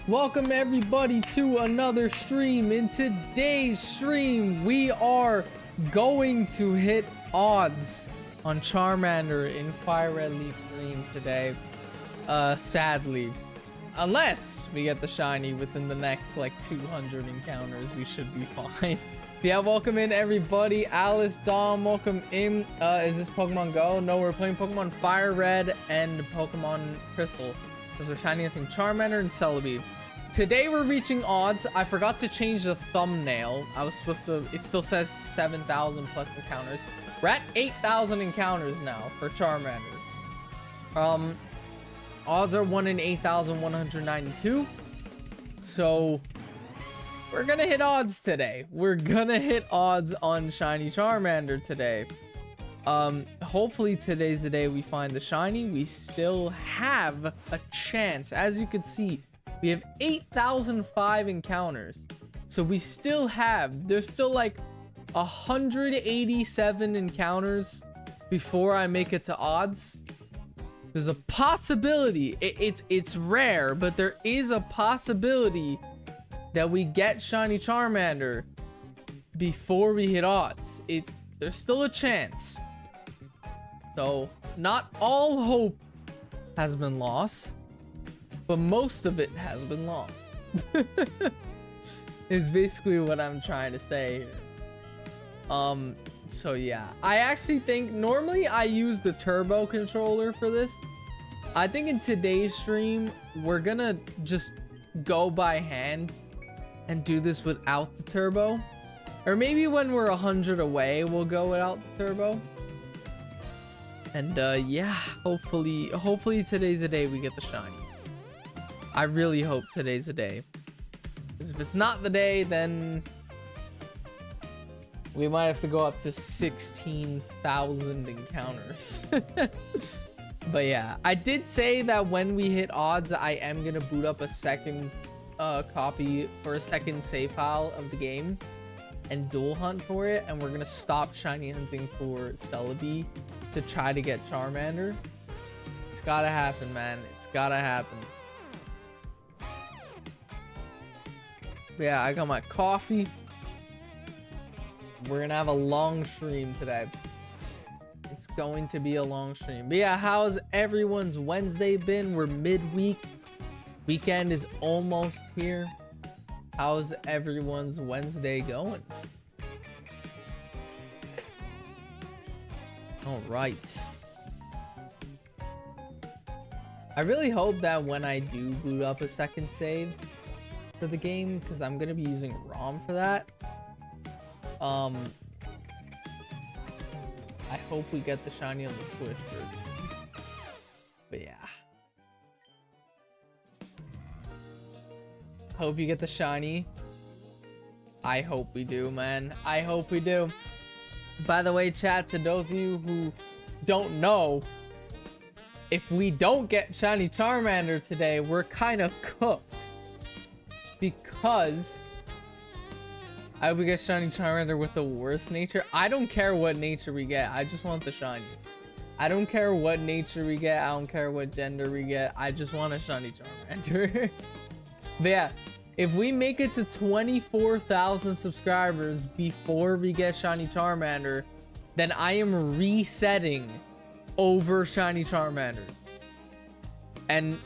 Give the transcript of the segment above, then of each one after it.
Welcome everybody to another stream. In today's stream, we are going to hit odds on Charmander in Fire Red Leaf Green today. Sadly. Unless we get the shiny within the next like 200 encounters, we should be fine. Yeah, welcome in everybody. Alice, Dom, welcome in. Is this Pokemon Go? No, we're playing Pokemon Fire Red and Pokemon Crystal. Because we're shiny hunting Charmander and Celebi. Today we're reaching odds. I forgot to change the thumbnail. I was supposed to, it still says 7,000 plus encounters. We're at 8,000 encounters now for Charmander. Odds are 1 in 8,192. So we're gonna hit odds today. We're gonna hit odds on shiny Charmander today. Hopefully today's the day we find the shiny. We still have a chance. As you can see, we have 8,005 encounters. So we still have, there's still like 187 encounters before I make it to odds. There's a possibility, it's rare, but there is a possibility that we get shiny Charmander before we hit odds. There's still a chance. So not all hope has been lost, but most of it has been lost. Is basically what I'm trying to say here. So yeah, I actually think normally I use the turbo controller for this. I think in today's stream we're gonna just go by hand and do this without the turbo, or maybe when we're 100 away we'll go without the turbo. And yeah, hopefully today's the day we get the shiny. I really hope today's the day, because if it's not the day, then we might have to go up to 16,000 encounters. But yeah, I did say that when we hit odds, I am gonna boot up a second copy or a second save file of the game and dual hunt for it, and we're gonna stop shiny hunting for Celebi to try to get Charmander. It's gotta happen, man. It's gotta happen. But yeah, I got my coffee. We're gonna have a long stream today. It's going to be a long stream. But yeah, how's everyone's Wednesday been? We're midweek. Weekend is almost here. How's everyone's Wednesday going? All right. I really hope that when I do boot up a second save for the game, because I'm gonna be using ROM for that. I hope we get the shiny on the Switch version. But yeah. Hope you get the shiny. I hope we do, man. I hope we do. By the way, chat, to those of you who don't know, if we don't get shiny Charmander today, we're kind of cooked. Because I would get shiny Charmander with the worst nature. I don't care what nature we get. I just want the shiny. I don't care what nature we get. I don't care what gender we get. I just want a shiny Charmander. But yeah, if we make it to 24,000 subscribers before we get shiny Charmander, then I am resetting over shiny Charmander. And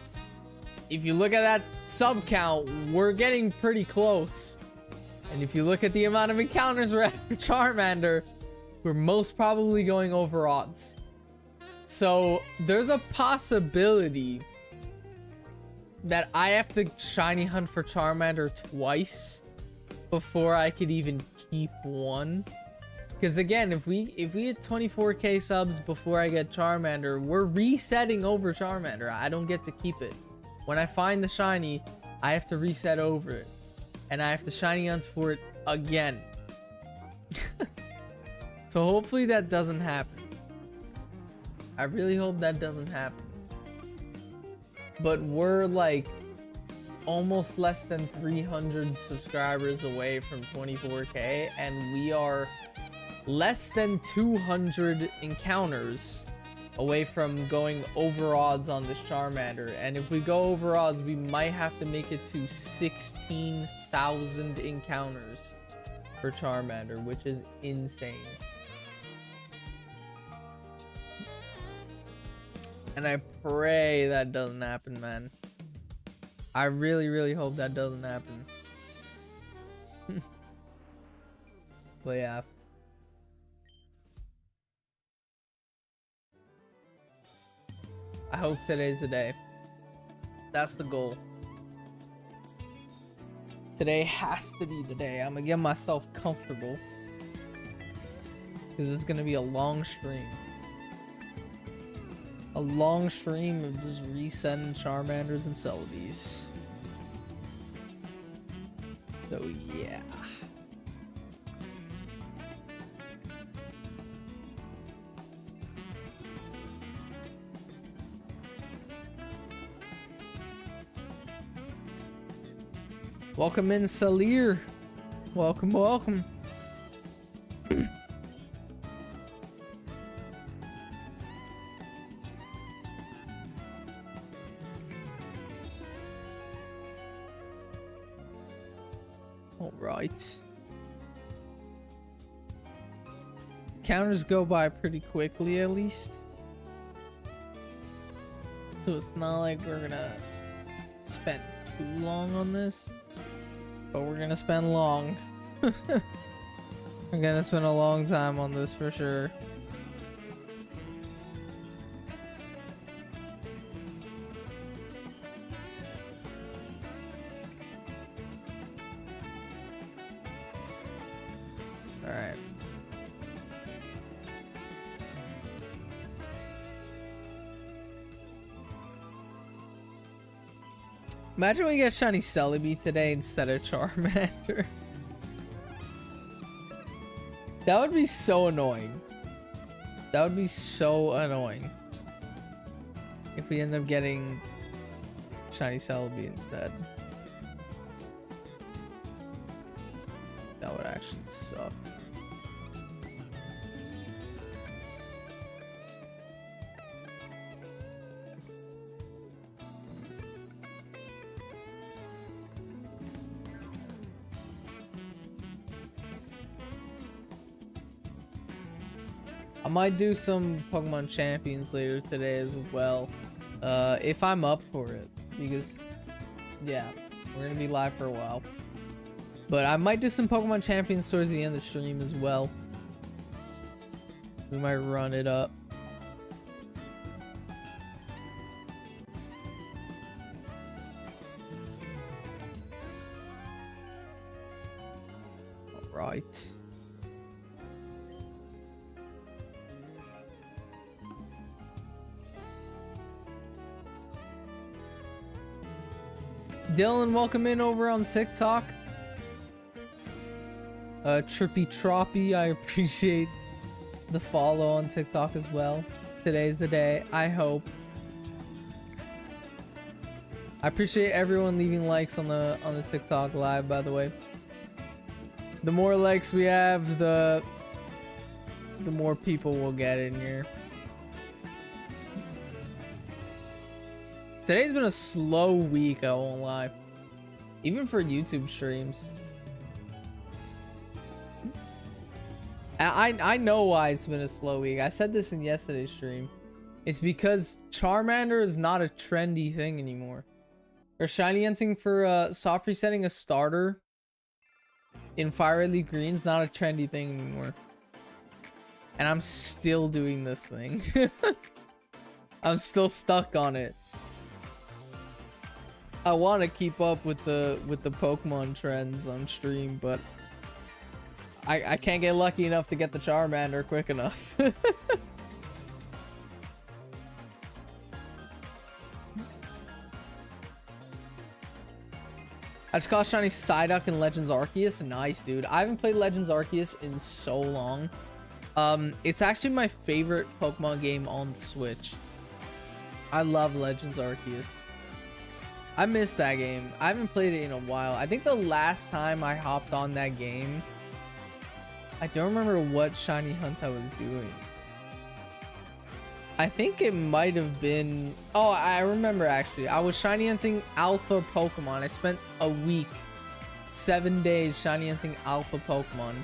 if you look at that sub count, we're getting pretty close. And if you look at the amount of encounters we're at for Charmander, we're most probably going over odds. So there's a possibility that I have to shiny hunt for Charmander twice before I could even keep one. Because again, if we hit 24k subs before I get Charmander, we're resetting over Charmander. I don't get to keep it. When I find the shiny, I have to reset over it. And I have to shiny hunt for it again. So hopefully that doesn't happen. I really hope that doesn't happen. But we're like almost less than 300 subscribers away from 24k, and we are less than 200 encounters away from going over odds on this Charmander. And if we go over odds, we might have to make it to 16,000 encounters for Charmander, which is insane. And I pray that doesn't happen, man. I really, really hope that doesn't happen. But yeah. I hope today's the day. That's the goal. Today has to be the day. I'm gonna get myself comfortable, because it's gonna be a long stream. A long stream of just resetting Charmanders and Celebies. So yeah. Welcome in, Salir. Welcome, welcome. All right. Counters go by pretty quickly, at least. So it's not like we're gonna spend too long on this. But we're gonna spend long. We're gonna spend a long time on this for sure. All right. Imagine we get shiny Celebi today instead of Charmander. That would be so annoying. That would be so annoying. If we end up getting shiny Celebi instead. That would actually suck. I might do some Pokemon Champions later today as well, if I'm up for it, because yeah, we're gonna be live for a while. But I might do some Pokemon Champions towards the end of the stream as well. We might run it up. All right. Dylan, welcome in over on TikTok. Trippy Troppy, I appreciate the follow on TikTok as well. Today's the day, I hope. I appreciate everyone leaving likes on the TikTok live, by the way. The more likes we have, the more people we'll get in here. Today's been a slow week, I won't lie. Even for YouTube streams. I know why it's been a slow week. I said this in yesterday's stream. It's because Charmander is not a trendy thing anymore. Or shiny hunting for soft resetting a starter in Fire Elite Green's not a trendy thing anymore. And I'm still doing this thing. I'm still stuck on it. I want to keep up with the Pokemon trends on stream, but I can't get lucky enough to get the Charmander quick enough. I just caught shiny Psyduck in Legends Arceus. Nice, dude. I haven't played Legends Arceus in so long. It's actually my favorite Pokemon game on the Switch. I love Legends Arceus. I miss that game. I haven't played it in a while. I think the last time I hopped on that game, I don't remember what shiny hunt I was doing. I think it might have been... Oh, I remember actually. I was shiny hunting alpha Pokemon. I spent a week, 7 days shiny hunting alpha Pokemon.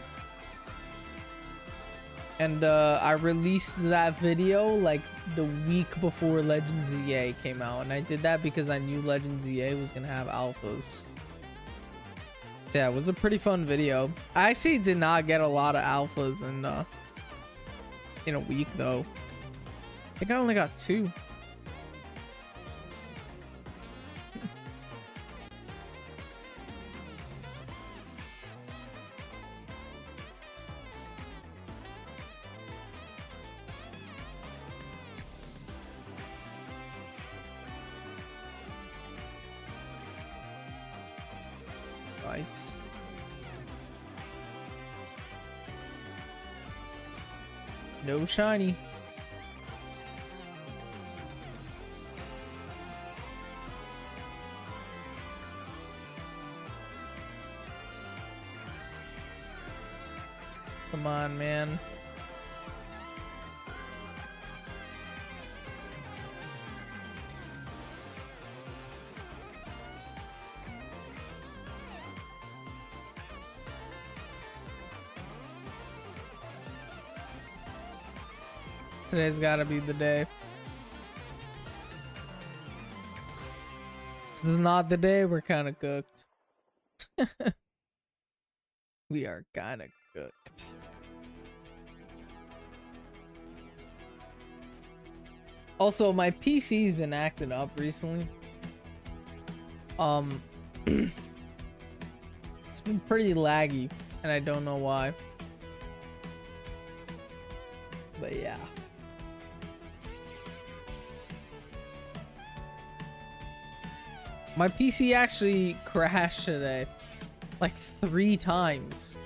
And I released that video like the week before Legends EA came out. And I did that because I knew Legends EA was going to have alphas. So yeah, it was a pretty fun video. I actually did not get a lot of alphas in a week though. I think I only got 2. Right. No shiny. Come on, man. Today's gotta be the day. If it's not the day, we're kind of cooked. We are kind of cooked. Also, my PC's been acting up recently. It's been pretty laggy, and I don't know why. But yeah. My PC actually crashed today, like 3 times,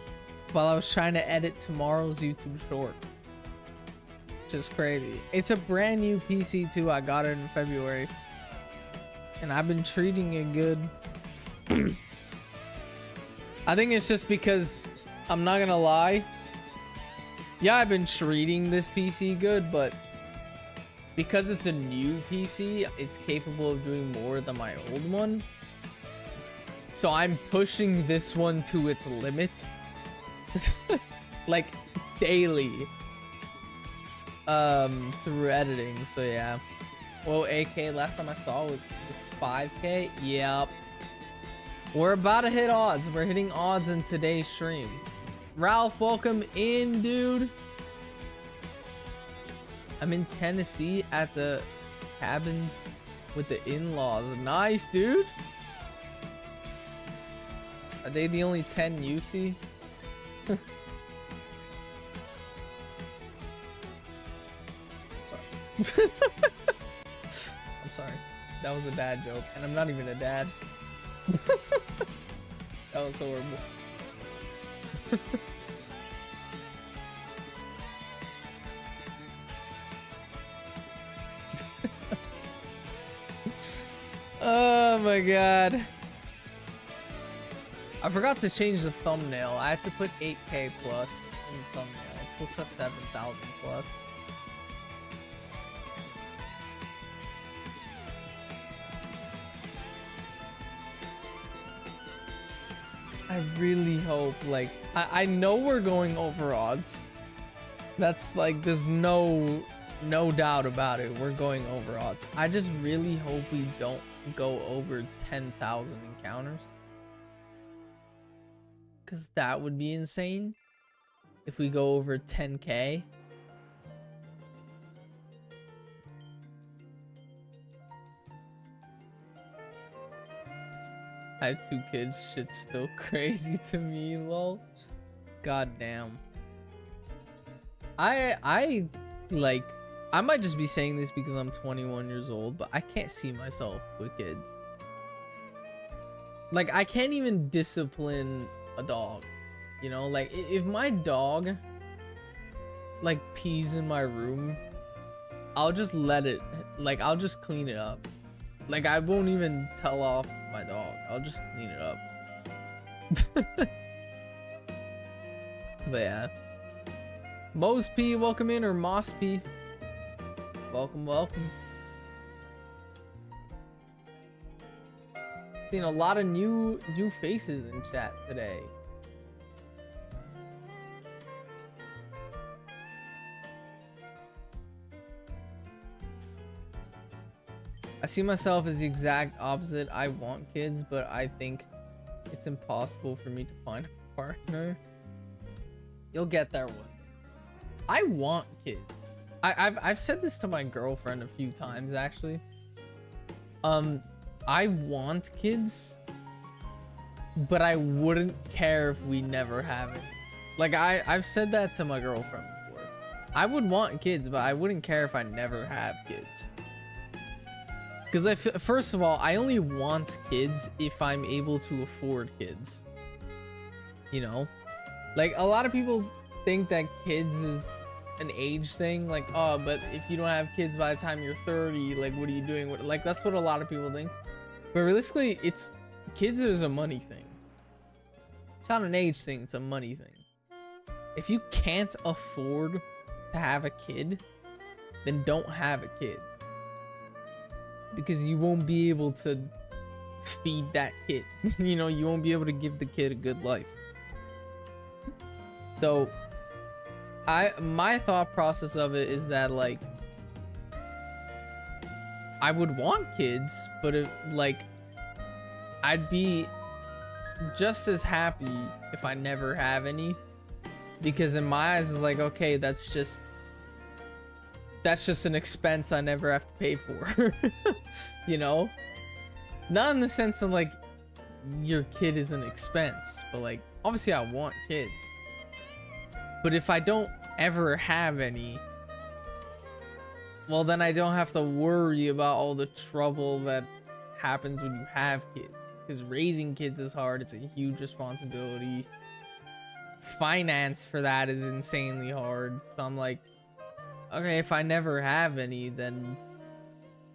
while I was trying to edit tomorrow's YouTube short. Which is crazy. It's a brand new PC too. I got it in February, and I've been treating it good. I think it's just because, I'm not gonna lie, yeah, I've been treating this PC good, but because it's a new PC, it's capable of doing more than my old one. So I'm pushing this one to its limit. Like daily. Through editing, so yeah. Well, 8K, last time I saw it was 5K. Yep. We're about to hit odds. We're hitting odds in today's stream. Ralph, welcome in, dude. I'm in Tennessee at the cabins with the in-laws. Nice, dude. Are they the only 10 you see? Sorry. I'm sorry. That was a dad joke, and I'm not even a dad. That was horrible. Oh my god. I forgot to change the thumbnail. I had to put 8K plus in the thumbnail. It's just a 7,000 plus. I really hope, like, I know we're going over odds. That's like, there's no doubt about it. We're going over odds. I just really hope we don't go over 10,000 encounters. Because that would be insane if we go over 10K. I have 2 kids. Shit's still crazy to me, lol. God damn. I like, I might just be saying this because I'm 21 years old, but I can't see myself with kids. Like, I can't even discipline a dog, you know? Like, if my dog like pees in my room, I'll just let it, like, I'll just clean it up. Like, I won't even tell off my dog. I'll just clean it up. But yeah. Mose P, welcome in, or Moss P. Welcome, welcome. Seen a lot of new faces in chat today. I see myself as the exact opposite. I want kids, but I think it's impossible for me to find a partner. You'll get there one. I want kids. I've said this to my girlfriend a few times actually. I want kids, but I wouldn't care if we never have it. Like I've said that to my girlfriend before. I would want kids, but I wouldn't care if I never have kids. Because first of all, I only want kids if I'm able to afford kids. You know? Like, a lot of people think that kids is an age thing. Like, oh, but if you don't have kids by the time you're 30, like, what are you doing? Like, that's what a lot of people think. But realistically, kids is a money thing. It's not an age thing, it's a money thing. If you can't afford to have a kid, then don't have a kid. Because you won't be able to feed that kid. You know, you won't be able to give the kid a good life. So, my thought process of it is that, like, I would want kids, but I'd be just as happy if I never have any. Because in my eyes, it's like, okay, that's just an expense I never have to pay for. You know? Not in the sense of like your kid is an expense, but like obviously I want kids. But if I don't ever have any, well then I don't have to worry about all the trouble that happens when you have kids. Because raising kids is hard, it's a huge responsibility. Finance for that is insanely hard. So I'm like, okay, if I never have any, then,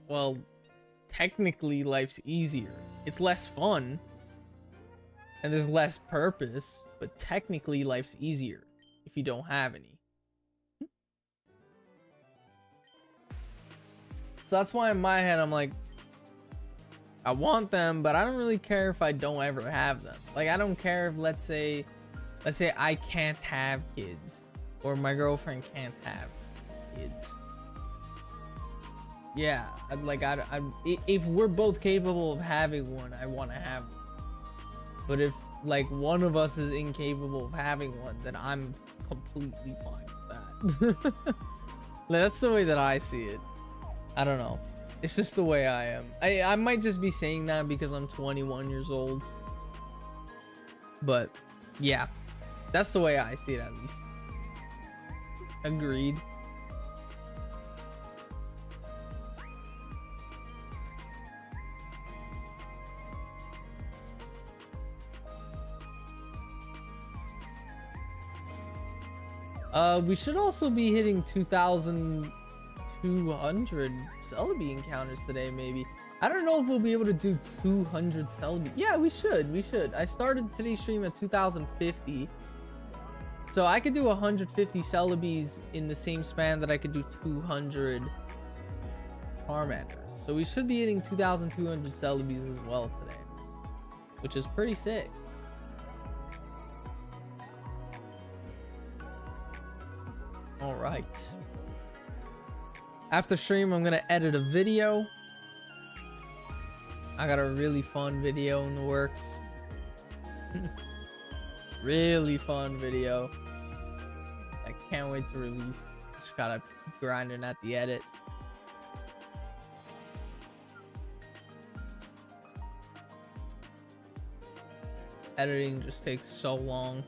well, technically life's easier. It's less fun, and there's less purpose, but technically life's easier if you don't have any. So that's why in my head, I'm like, I want them, but I don't really care if I don't ever have them. Like, I don't care if, let's say I can't have kids, or my girlfriend can't have kids. Yeah, if we're both capable of having one, I want to have one. But if like one of us is incapable of having one, then I'm completely fine with that. That's the way that I see it. I don't know, it's just the way I am. I might just be saying that because I'm 21 years old, but yeah, that's the way I see it, at least. Agreed. We should also be hitting 2,200 Celebi encounters today, maybe. I don't know if we'll be able to do 200 Celebi. Yeah, we should. I started today's stream at 2,050. So I could do 150 Celebis in the same span that I could do 200 Charmanders. So we should be hitting 2,200 Celebis as well today, which is pretty sick. All right. After stream, I'm gonna edit a video. I got a really fun video in the works. Really fun video. I can't wait to release. Just gotta grinding at the edit. Editing just takes so long.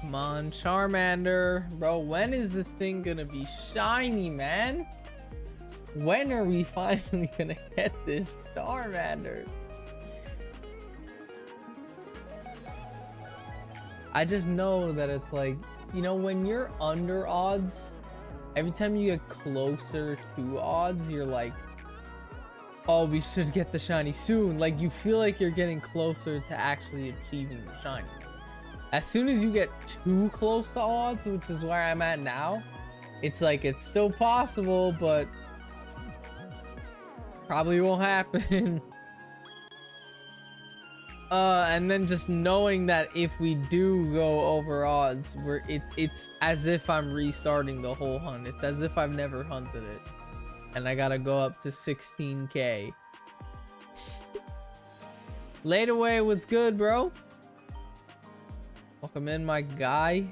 Come on, Charmander. Bro, when is this thing gonna be shiny, man? When are we finally gonna get this Charmander? I just know that it's like, you know, when you're under odds Every time you get closer to odds, you're like, oh, we should get the shiny soon. Like, you feel like you're getting closer to actually achieving the shiny. As soon as you get too close to odds, which is where I'm at now, it's like, it's still possible, but probably won't happen. And then just knowing that if we do go over odds, it's as if I'm restarting the whole hunt. It's as if I've never hunted it. And I gotta go up to 16k. Laid away, what's good, bro? Welcome in, my guy.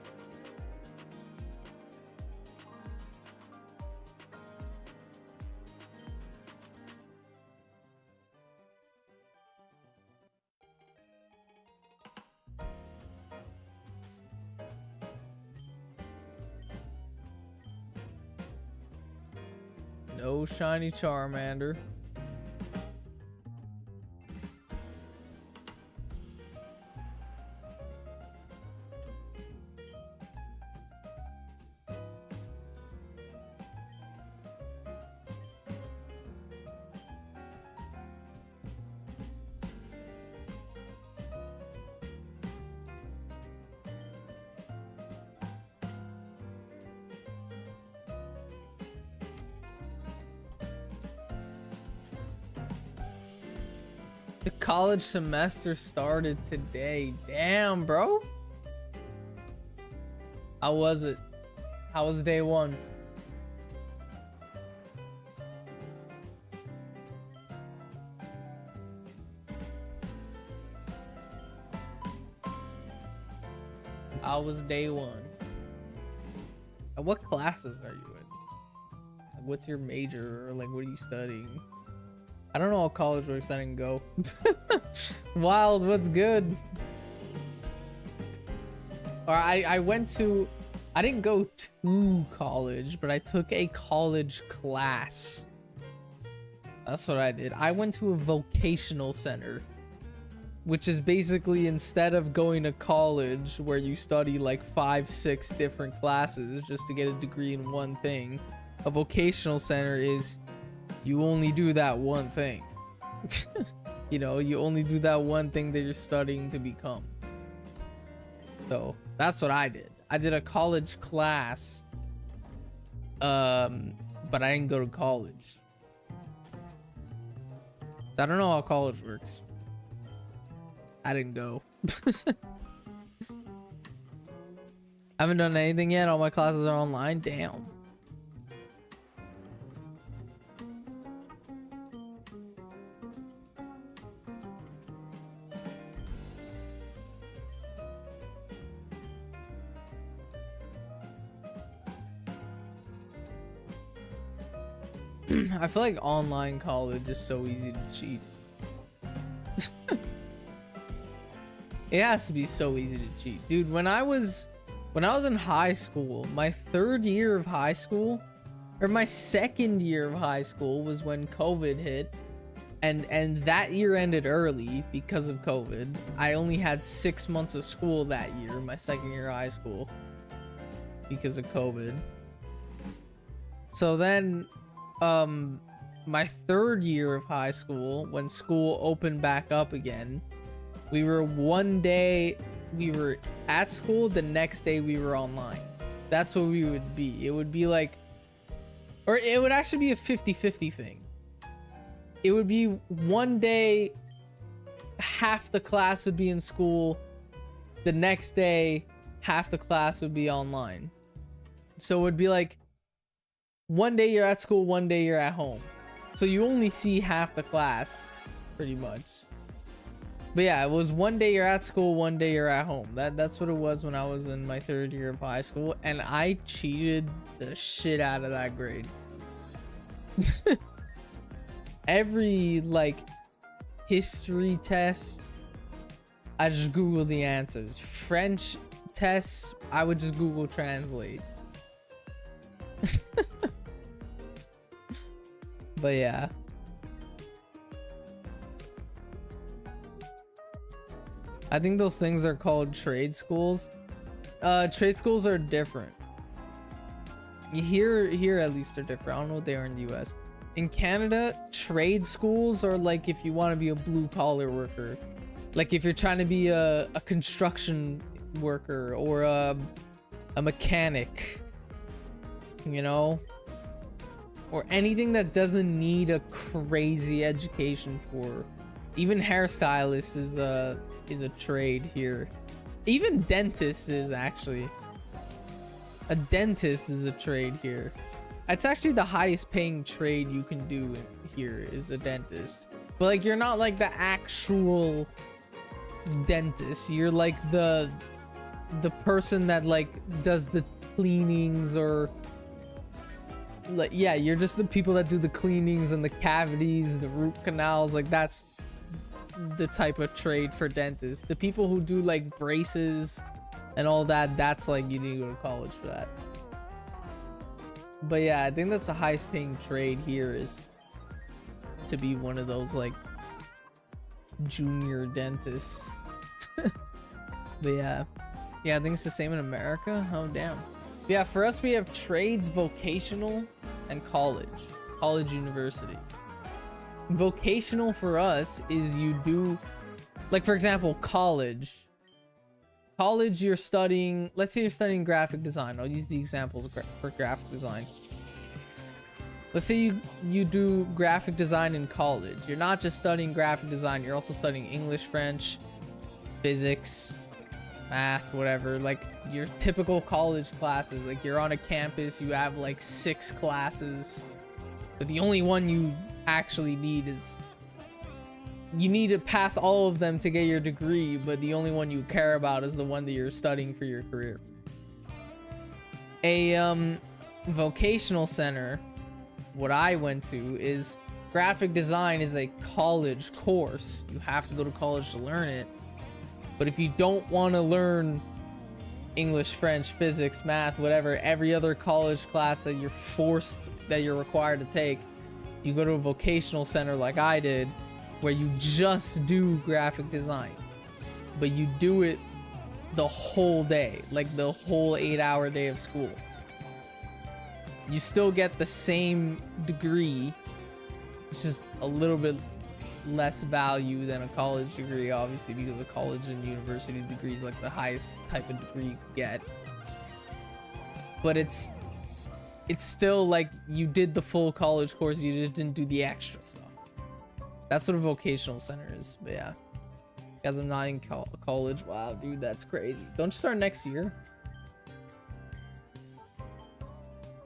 No shiny Charmander. The college semester started today. Damn, bro. How was it? How was day one? How was day one? And what classes are you in? Like, what's your major, or like what are you studying? I don't know how college works. I didn't go. Wild, what's good? Or I went to, I didn't go to college, but I took a college class. That's what I did. I went to a vocational center, which is basically, instead of going to college where you study like 5-6 different classes just to get a degree in one thing, a vocational center is you only do that one thing. You know, you only do that one thing that you're studying to become. So that's what I did. I did a college class, but I didn't go to college. So I don't know how college works. I didn't go. I haven't done anything yet. All my classes are online. Damn. I feel like online college is so easy to cheat. It has to be so easy to cheat. Dude, when I was in high school, my third year of high school, or my second year of high school, was when COVID hit. And that year ended early because of COVID. I only had 6 months of school that year, my second year of high school, because of COVID. So then, my third year of high school, when school opened back up again, we were at school, the next day we were online. That's what we would be. It would be like, or it would actually be a 50-50 thing. It would be one day, half the class would be in school. The next day, half the class would be online. So it would be like, one day you're at school, one day you're at home. So you only see half the class, pretty much. But yeah, it was one day you're at school, one day you're at home. That's what it was when I was in my third year of high school. And I cheated the shit out of that grade. Every, like, history test, I just Google the answers. French tests, I would just Google Translate. But yeah. I think those things are called trade schools. Trade schools are different. Here at least they're different. I don't know what they are in the US. In Canada, trade schools are like if you want to be a blue collar worker, like if you're trying to be a construction worker or a mechanic, you know, or anything that doesn't need a crazy education for. Even hairstylist is a trade here. Even dentist is actually. A dentist is a trade here. It's actually the highest paying trade you can do here is a dentist. But like you're not like the actual dentist. You're like the person that like does the cleanings, or like, yeah, you're just the people that do the cleanings and the cavities, the root canals. Like that's the type of trade for dentists. The people who do like braces and all that, that's like you need to go to college for that. But yeah, I think that's the highest paying trade here, is to be one of those like junior dentists. But yeah, I think it's the same in America. Oh damn. Yeah, for us we have trades, vocational, and college university. Vocational for us is you do, like for example, college, you're studying, let's say you're studying graphic design. I'll use the examples for graphic design. Let's say you do graphic design in college. You're not just studying graphic design, you're also studying English, French, physics, math, whatever, like your typical college classes. Like you're on a campus, you have like 6 classes, but the only one you actually need is, you need to pass all of them to get your degree, but the only one you care about is the one that you're studying for your career. A vocational center, what I went to, is graphic design is a college course. You have to go to college to learn it. But if you don't want to learn English, French, physics, math, whatever, every other college class that you're required to take, you go to a vocational center like I did, where you just do graphic design, but you do it the whole day, like the whole 8-hour day of school. You still get the same degree. It's just a little bit less value than a college degree, obviously, because a college and university degree is like the highest type of degree you could get. But it's still like you did the full college course, you just didn't do the extra stuff. That's what a vocational center is. But yeah, because I'm not in college. Wow, dude, that's crazy. Don't you start next year?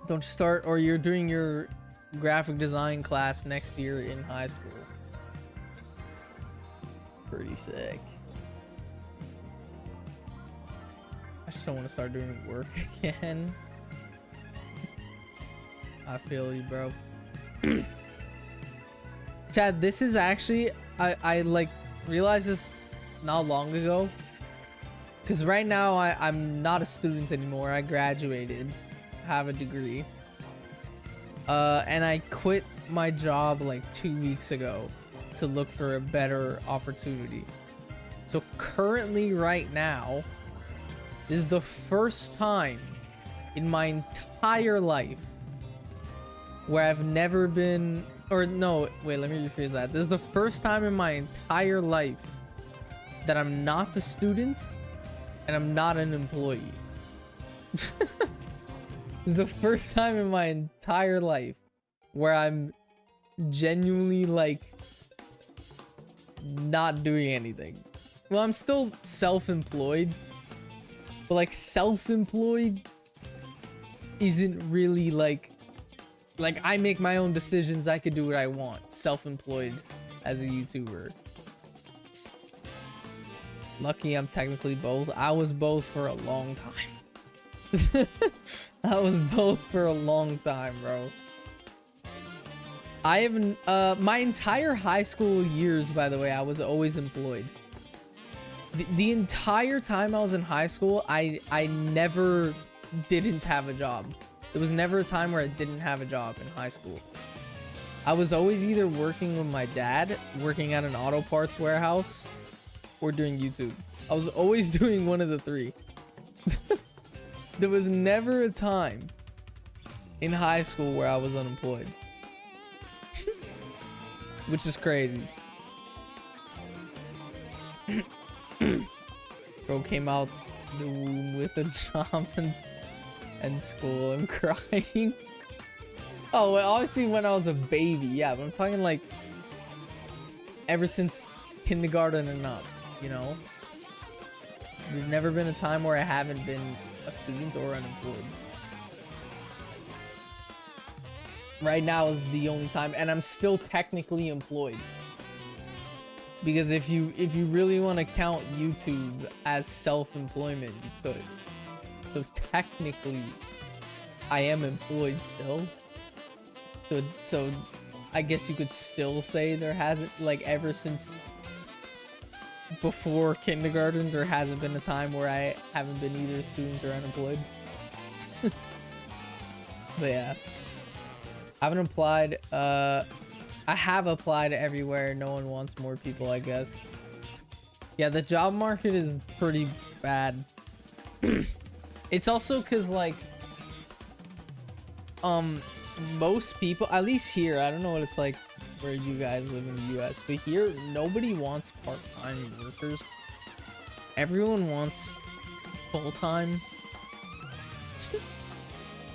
Don't you start, or you're doing your graphic design class next year in high school? Pretty sick. I just don't want to start doing work again. I feel you, bro. Chad, this is actually, I like realized this not long ago, because right now I'm not a student anymore. I graduated, have a degree, and I quit my job like 2 weeks ago to look for a better opportunity. So currently right now, this is the first time in my entire life where I've never been, or no, wait, let me rephrase that. This is the first time in my entire life that I'm not a student and I'm not an employee. This is the first time in my entire life where I'm genuinely like not doing anything. Well, I'm still self-employed, but like self-employed isn't really like I make my own decisions. I could do what I want. Self-employed as a YouTuber. Lucky I'm technically both. I was both for a long time. I was both for a long time, bro. I haven't, my entire high school years, by the way, I was always employed. The entire time I was in high school, I never didn't have a job. There was never a time where I didn't have a job in high school. I was always either working with my dad, working at an auto parts warehouse, or doing YouTube. I was always doing one of the three. There was never a time in high school where I was unemployed. Which is crazy. Bro came out the womb with a job and school. I'm crying. Oh, well, obviously when I was a baby, yeah, but I'm talking like ever since kindergarten and up, you know? There's never been a time where I haven't been a student or unemployed. Right now is the only time, and I'm still technically employed. Because if you really want to count YouTube as self-employment, you could. So technically, I am employed still. So I guess you could still say there hasn't, like, ever since before kindergarten, there hasn't been a time where I haven't been either a student or unemployed. But yeah. I haven't applied, I have applied everywhere. No one wants more people, I guess. Yeah, the job market is pretty bad. It's also because, like, most people, at least here, I don't know what it's like where you guys live in the US, but here, nobody wants part-time workers. Everyone wants full-time.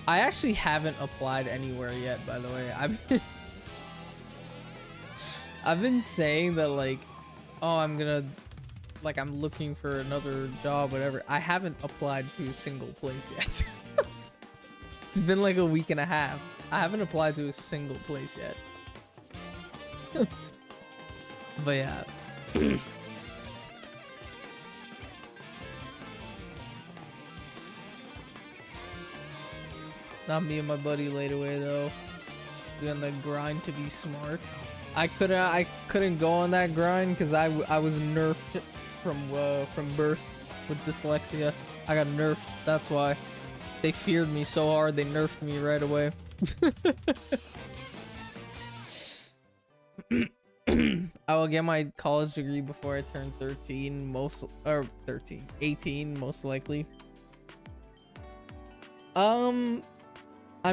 I actually haven't applied anywhere yet, by the way. I've been saying that, like, oh, I'm looking for another job, whatever. I haven't applied to a single place yet. It's been like a week and a half. I haven't applied to a single place yet. But yeah. Not me and my buddy laid away though. Doing the grind to be smart. I couldn't go on that grind because I was nerfed from birth with dyslexia. I got nerfed. That's why. They feared me so hard they nerfed me right away. I will get my college degree before I turn 18 most likely. I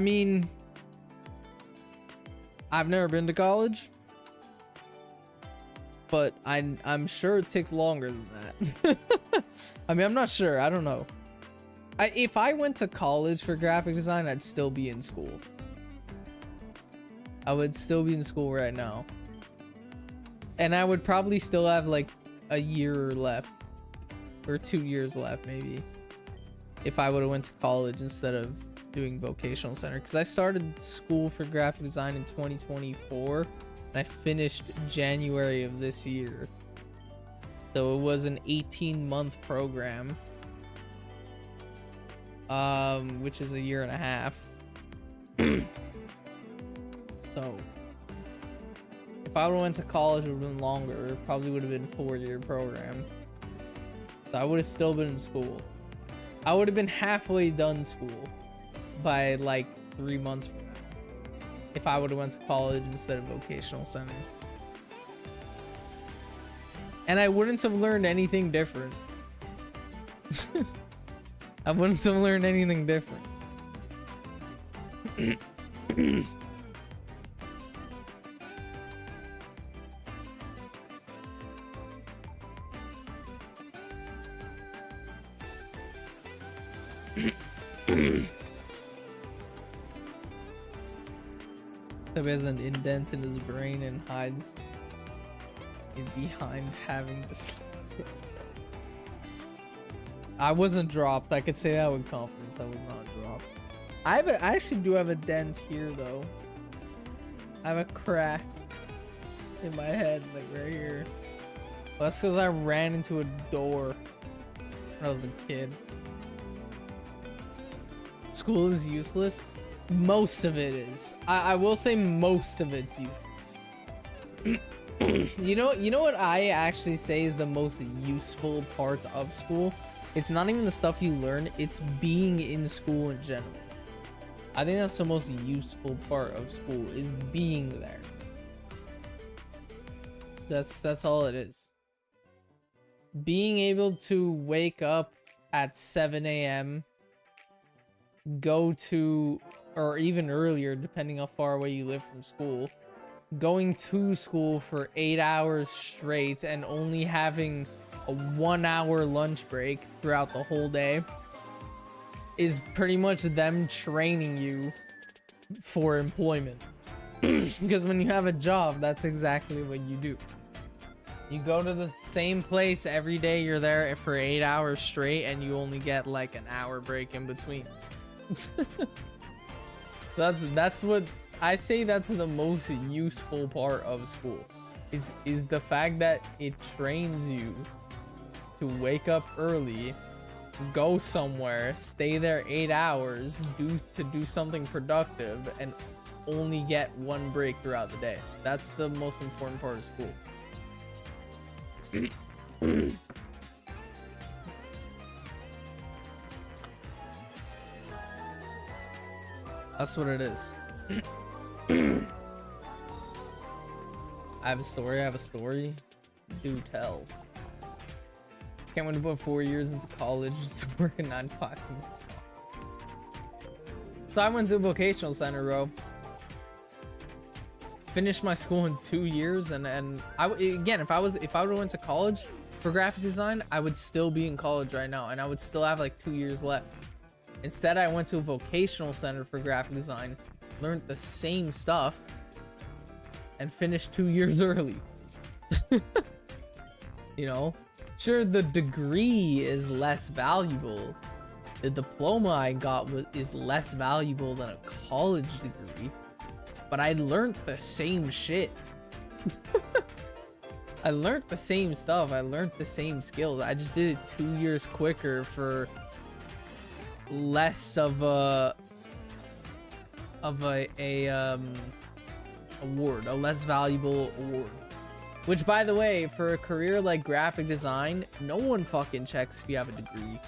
mean, I've never been to college, but I'm sure it takes longer than that. I mean, I'm not sure. I don't know. If I went to college for graphic design, I'd still be in school. I would still be in school right now. And I would probably still have like a year left. Or 2 years left, maybe. If I would have went to college instead of doing vocational center. Because I started school for graphic design in 2024. And I finished January of this year. So it was an 18-month program. Which is a year and a half. So if I would have went to college, it would have been longer. It probably would have been a 4-year program. So I would have still been in school. I would have been halfway done school by like 3 months from now. If I would have went to college instead of vocational center. And I wouldn't have learned anything different. I wouldn't have learned anything different. He has an indent in his brain and hides it behind having dyslexia. I wasn't dropped. I could say that with confidence. I was not dropped. I actually do have a dent here though. I have a crack in my head, like right here. Well, that's because I ran into a door when I was a kid. School is useless. Most of it is. I will say most of it's useless. You know what I actually say is the most useful part of school? It's not even the stuff you learn, it's being in school in general. I think that's the most useful part of school, is being there. That's all it is. Being able to wake up at 7 a.m., go to or even earlier, depending how far away you live from school, going to school for 8 hours straight and only having a 1-hour lunch break throughout the whole day is pretty much them training you for employment. Because when you have a job, that's exactly what you do. You go to the same place every day, you're there for 8 hours straight, and you only get like an hour break in between. That's what I say. That's the most useful part of school, is the fact that it trains you to wake up early, go somewhere, stay there 8 hours, do something productive, and only get one break throughout the day. That's the most important part of school. That's what it is. I have a story. Do tell. Can't wait to put 4 years into college just to work a 9-to-5. So I went to a vocational center, bro. Finished my school in 2 years, and again, if I would have went to college for graphic design, I would still be in college right now, and I would still have like 2 years left. Instead, I went to a vocational center for graphic design, learned the same stuff, and finished 2 years early. You know, sure, the degree is less valuable. The diploma I got is less valuable than a college degree, but I learned the same shit. I learned the same stuff. I learned the same skills. I just did it 2 years quicker for less of a award, a less valuable award. Which, by the way, for a career like graphic design, no one fucking checks if you have a degree.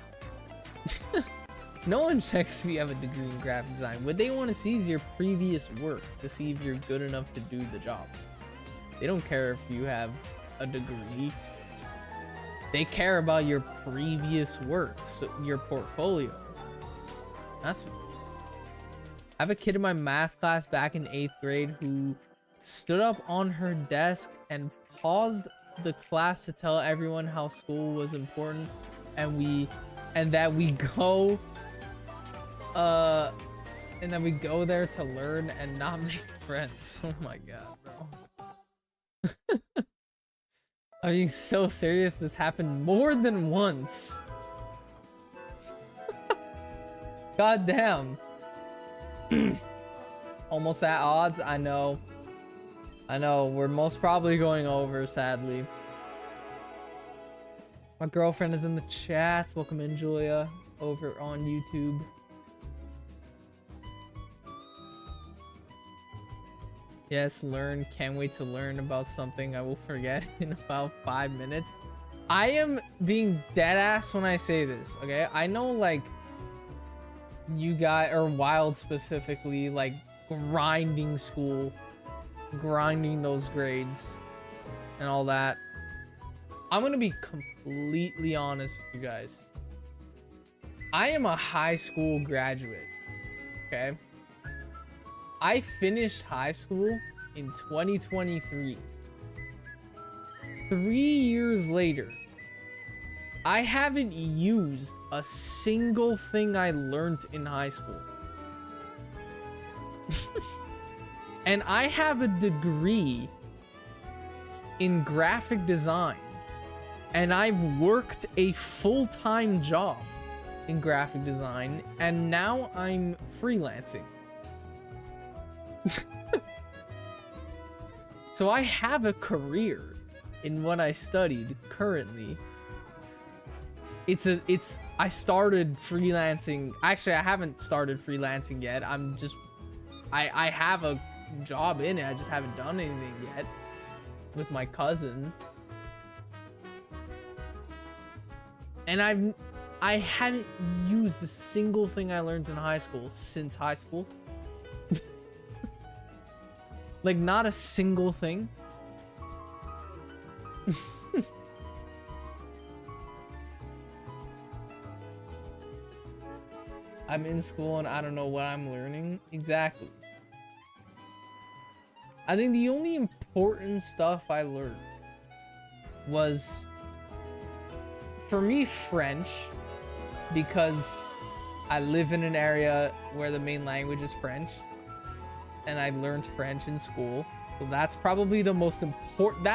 No one checks if you have a degree in graphic design. What they want to see is your previous work to see if you're good enough to do the job. They don't care if you have a degree. They care about your previous work, so your portfolio. That's... I have a kid in my math class back in 8th grade who stood up on her desk and paused the class to tell everyone how school was important, and that we go there to learn and not make friends. Oh my god, bro. Are you so serious? This happened more than once. God damn. Almost at odds. I know. We're most probably going over, sadly. My girlfriend is in the chat. Welcome in, Julia, over on YouTube. Yes, learn. Can't wait to learn about something I will forget in about 5 minutes. I am being dead ass when I say this, okay? I know, like, you guys, or Wild specifically, like, grinding school, grinding those grades, and all that. I'm gonna be completely honest with you guys. I am a high school graduate, okay? I finished high school in 2023. 3 years later, I haven't used a single thing I learned in high school. And I have a degree in graphic design, and I've worked a full-time job in graphic design, and now I'm freelancing. So I have a career in what I studied currently. I started freelancing. Actually, I haven't started freelancing yet. I have a job in it. I just haven't done anything yet with my cousin. And I haven't used a single thing I learned in high school since high school. Like, not a single thing. I'm in school and I don't know what I'm learning. Exactly. I think the only important stuff I learned was, for me, French, because I live in an area where the main language is French, and I learned French in school. So that's probably the most important,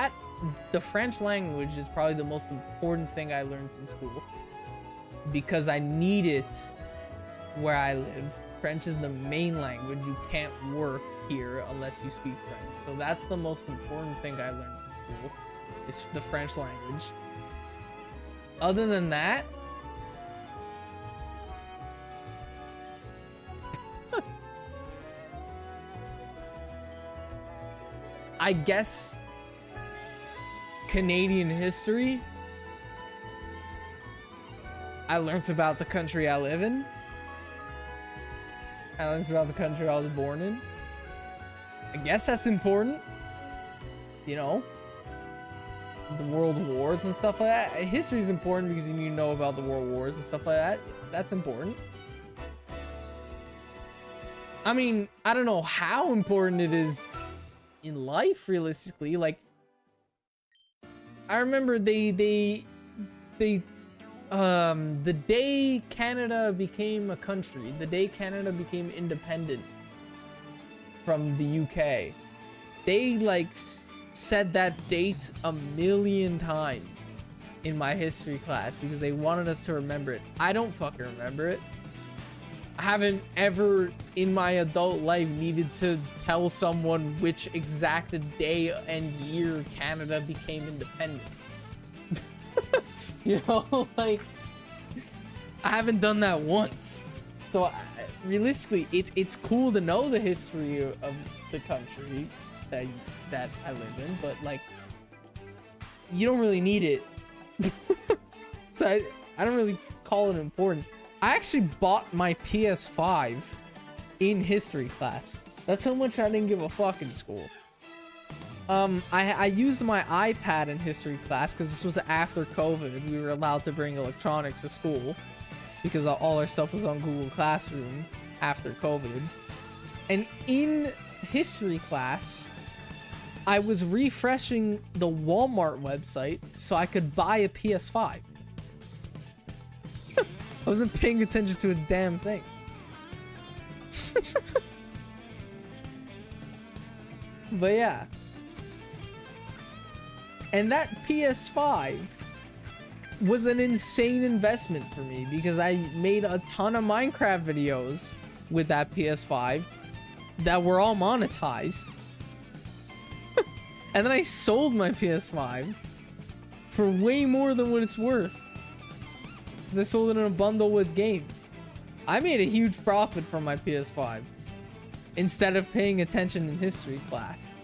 the French language is probably the most important thing I learned in school, because I need it where I live. French is the main language. You can't work here unless you speak French. So that's the most important thing I learned in school, is the French language. Other than that, I guess Canadian history. I learned about the country I live in. I learned about the country I was born in. I guess that's important. You know, the world wars and stuff like that. History is important because you need to know about the world wars and stuff like that. That's important. I mean, I don't know how important it is in life, realistically. Like, I remember the day Canada became a country, the day Canada became independent from the UK, they like said that date a million times in my history class because they wanted us to remember it. I don't fucking remember it. I haven't ever in my adult life needed to tell someone which exact day and year Canada became independent. You know, like, I haven't done that once. So realistically, it's cool to know the history of the country that I live in, but like, you don't really need it. So I don't really call it important. I actually bought my PS5 in history class. That's how much I didn't give a fuck in school. I used my iPad in history class because this was after COVID. We were allowed to bring electronics to school because all our stuff was on Google Classroom after COVID. And in history class, I was refreshing the Walmart website so I could buy a PS5. I wasn't paying attention to a damn thing. But yeah. And that PS5 was an insane investment for me because I made a ton of Minecraft videos with that PS5 that were all monetized. And then I sold my PS5 for way more than what it's worth. Because I sold it in a bundle with games. I made a huge profit from my PS5 instead of paying attention in history class.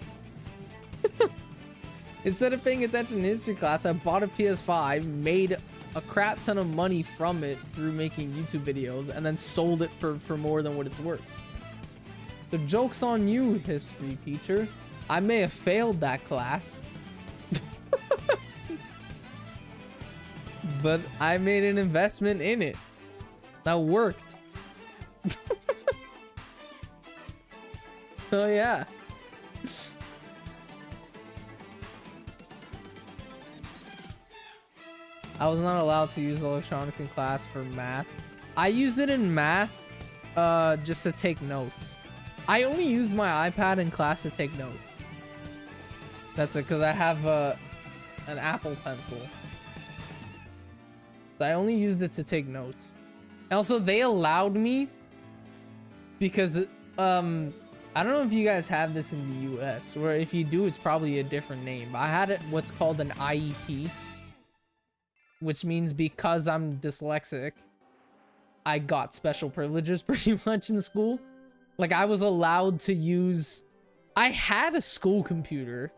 Instead of paying attention in history class, I bought a PS5, made a crap ton of money from it through making YouTube videos, and then sold it for more than what it's worth. The joke's on you, history teacher. I may have failed that class. But I made an investment in it. That worked. Oh yeah. I was not allowed to use electronics in class for math. I used it in math just to take notes. I only used my iPad in class to take notes. That's it, because I have an Apple Pencil. So I only used it to take notes. And also, they allowed me because I don't know if you guys have this in the US, or if you do, it's probably a different name. But I had it what's called an IEP, which means because I'm dyslexic, I got special privileges pretty much in school. Like, I was allowed to use... I had a school computer,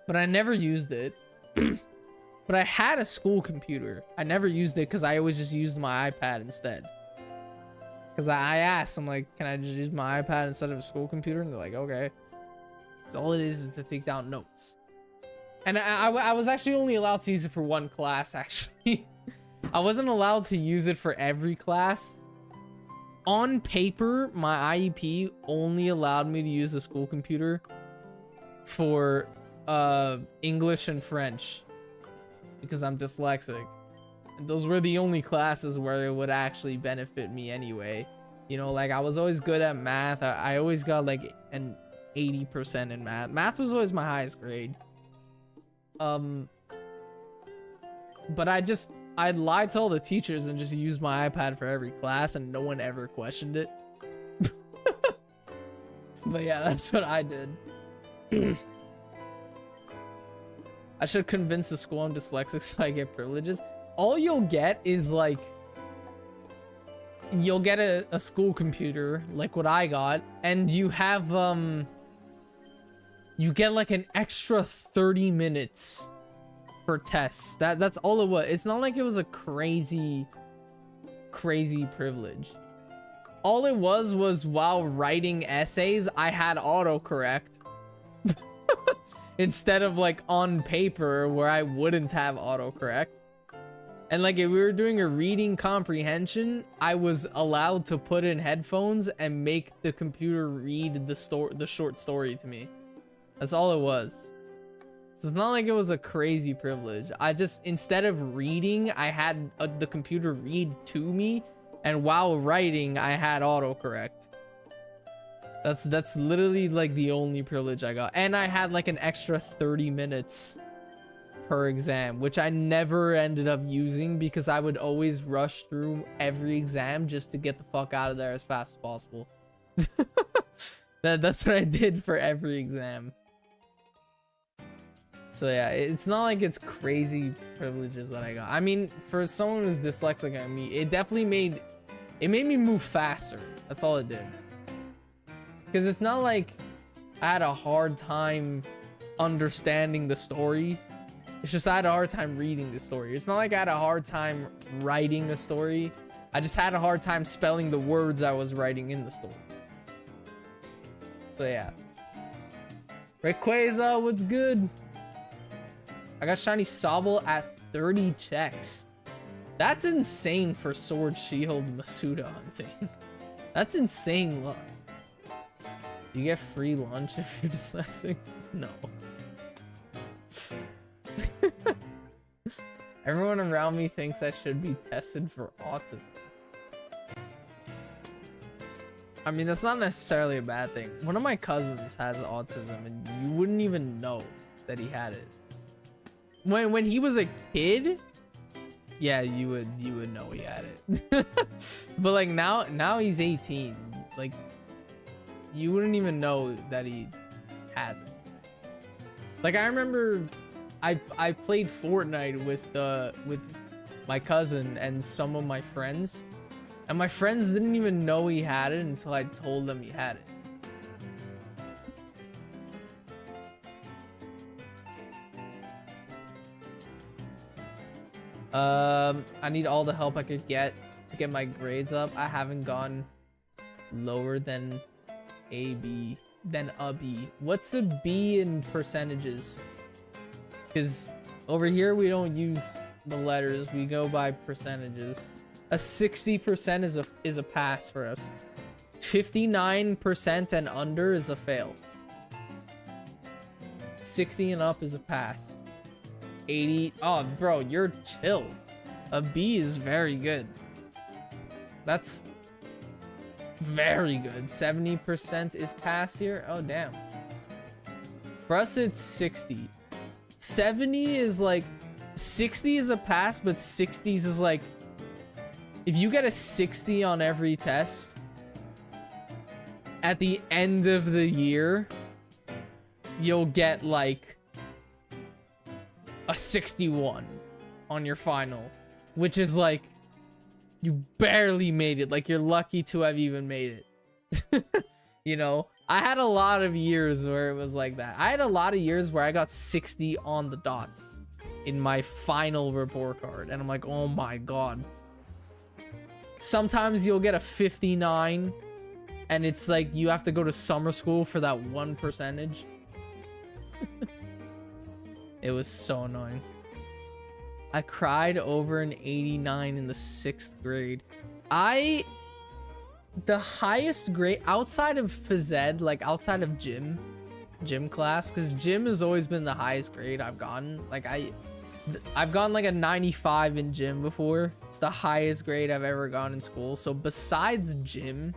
but I never used it. But I had a school computer. I never used it because I always just used my iPad instead. Because I asked, I'm like, can I just use my iPad instead of a school computer? And they're like, okay. So all it is to take down notes. And I was actually only allowed to use it for one class, actually. I wasn't allowed to use it for every class. on paper, my IEP only allowed me to use the school computer for English and French because I'm dyslexic. And those were the only classes where it would actually benefit me anyway. You know, like I was always good at math. I always got like an 80% in math. Math was always my highest grade. But I lied to all the teachers and just used my iPad for every class and no one ever questioned it. But yeah, that's what I did. I should convince the school I'm dyslexic so I get privileges. All you'll get is like, you'll get a school computer like what I got, and you have you get like an extra 30 minutes per test. That's all it was. It's not like it was a crazy privilege. All it was while writing essays, I had autocorrect instead of like on paper where I wouldn't have autocorrect. And like if we were doing a reading comprehension, I was allowed to put in headphones and make the computer read the short story to me. That's all it was. So it's not like it was a crazy privilege. I just, instead of reading, I had the computer read to me, and while writing, I had autocorrect. That's literally like the only privilege I got. And I had like an extra 30 minutes per exam, which I never ended up using because I would always rush through every exam just to get the fuck out of there as fast as possible. That's what I did for every exam. So yeah, it's not like it's crazy privileges that I got. I mean, for someone who's dyslexic like me, it definitely made me move faster. That's all it did. Because it's not like I had a hard time understanding the story. It's just I had a hard time reading the story. It's not like I had a hard time writing a story. I just had a hard time spelling the words I was writing in the story. So yeah. Rayquaza, what's good? I got shiny Sobble at 30 checks. That's insane for Sword Shield Masuda hunting. That's insane luck. You get free lunch if you're dyslexic? No. Everyone around me thinks I should be tested for autism. I mean, that's not necessarily a bad thing. One of my cousins has autism and you wouldn't even know that he had it. When he was a kid, yeah, you would know he had it. But like now he's 18. Like you wouldn't even know that he has it. Like I remember I played Fortnite with my cousin and some of my friends, and my friends didn't even know he had it until I told them he had it. I need all the help I could get to get my grades up. I haven't gone lower than a B. What's a B in percentages? Because over here we don't use the letters, we go by percentages. A 60% is a pass for us. 59% and under is a fail. 60 and up is a pass. 80, oh bro, you're chill. A B is very good. That's very good. 70% is pass here. Oh damn. For us it's 60. 70 is like, 60 is a pass, but 60s is like, if you get a 60 on every test at the end of the year, you'll get like a 61 on your final, which is like you barely made it. Like you're lucky to have even made it. You know, I had a lot of years where it was like that. I had a lot of years where I got 60 on the dot in my final report card, and I'm like, oh my god. Sometimes you'll get a 59 and it's like you have to go to summer school for that 1%. It was so annoying. I cried over an 89 in the 6th grade. I the highest grade outside of phys ed, like outside of gym class, because gym has always been the highest grade I've gotten. Like I've gotten like a 95 in gym before. It's the highest grade I've ever gotten in school. So besides gym,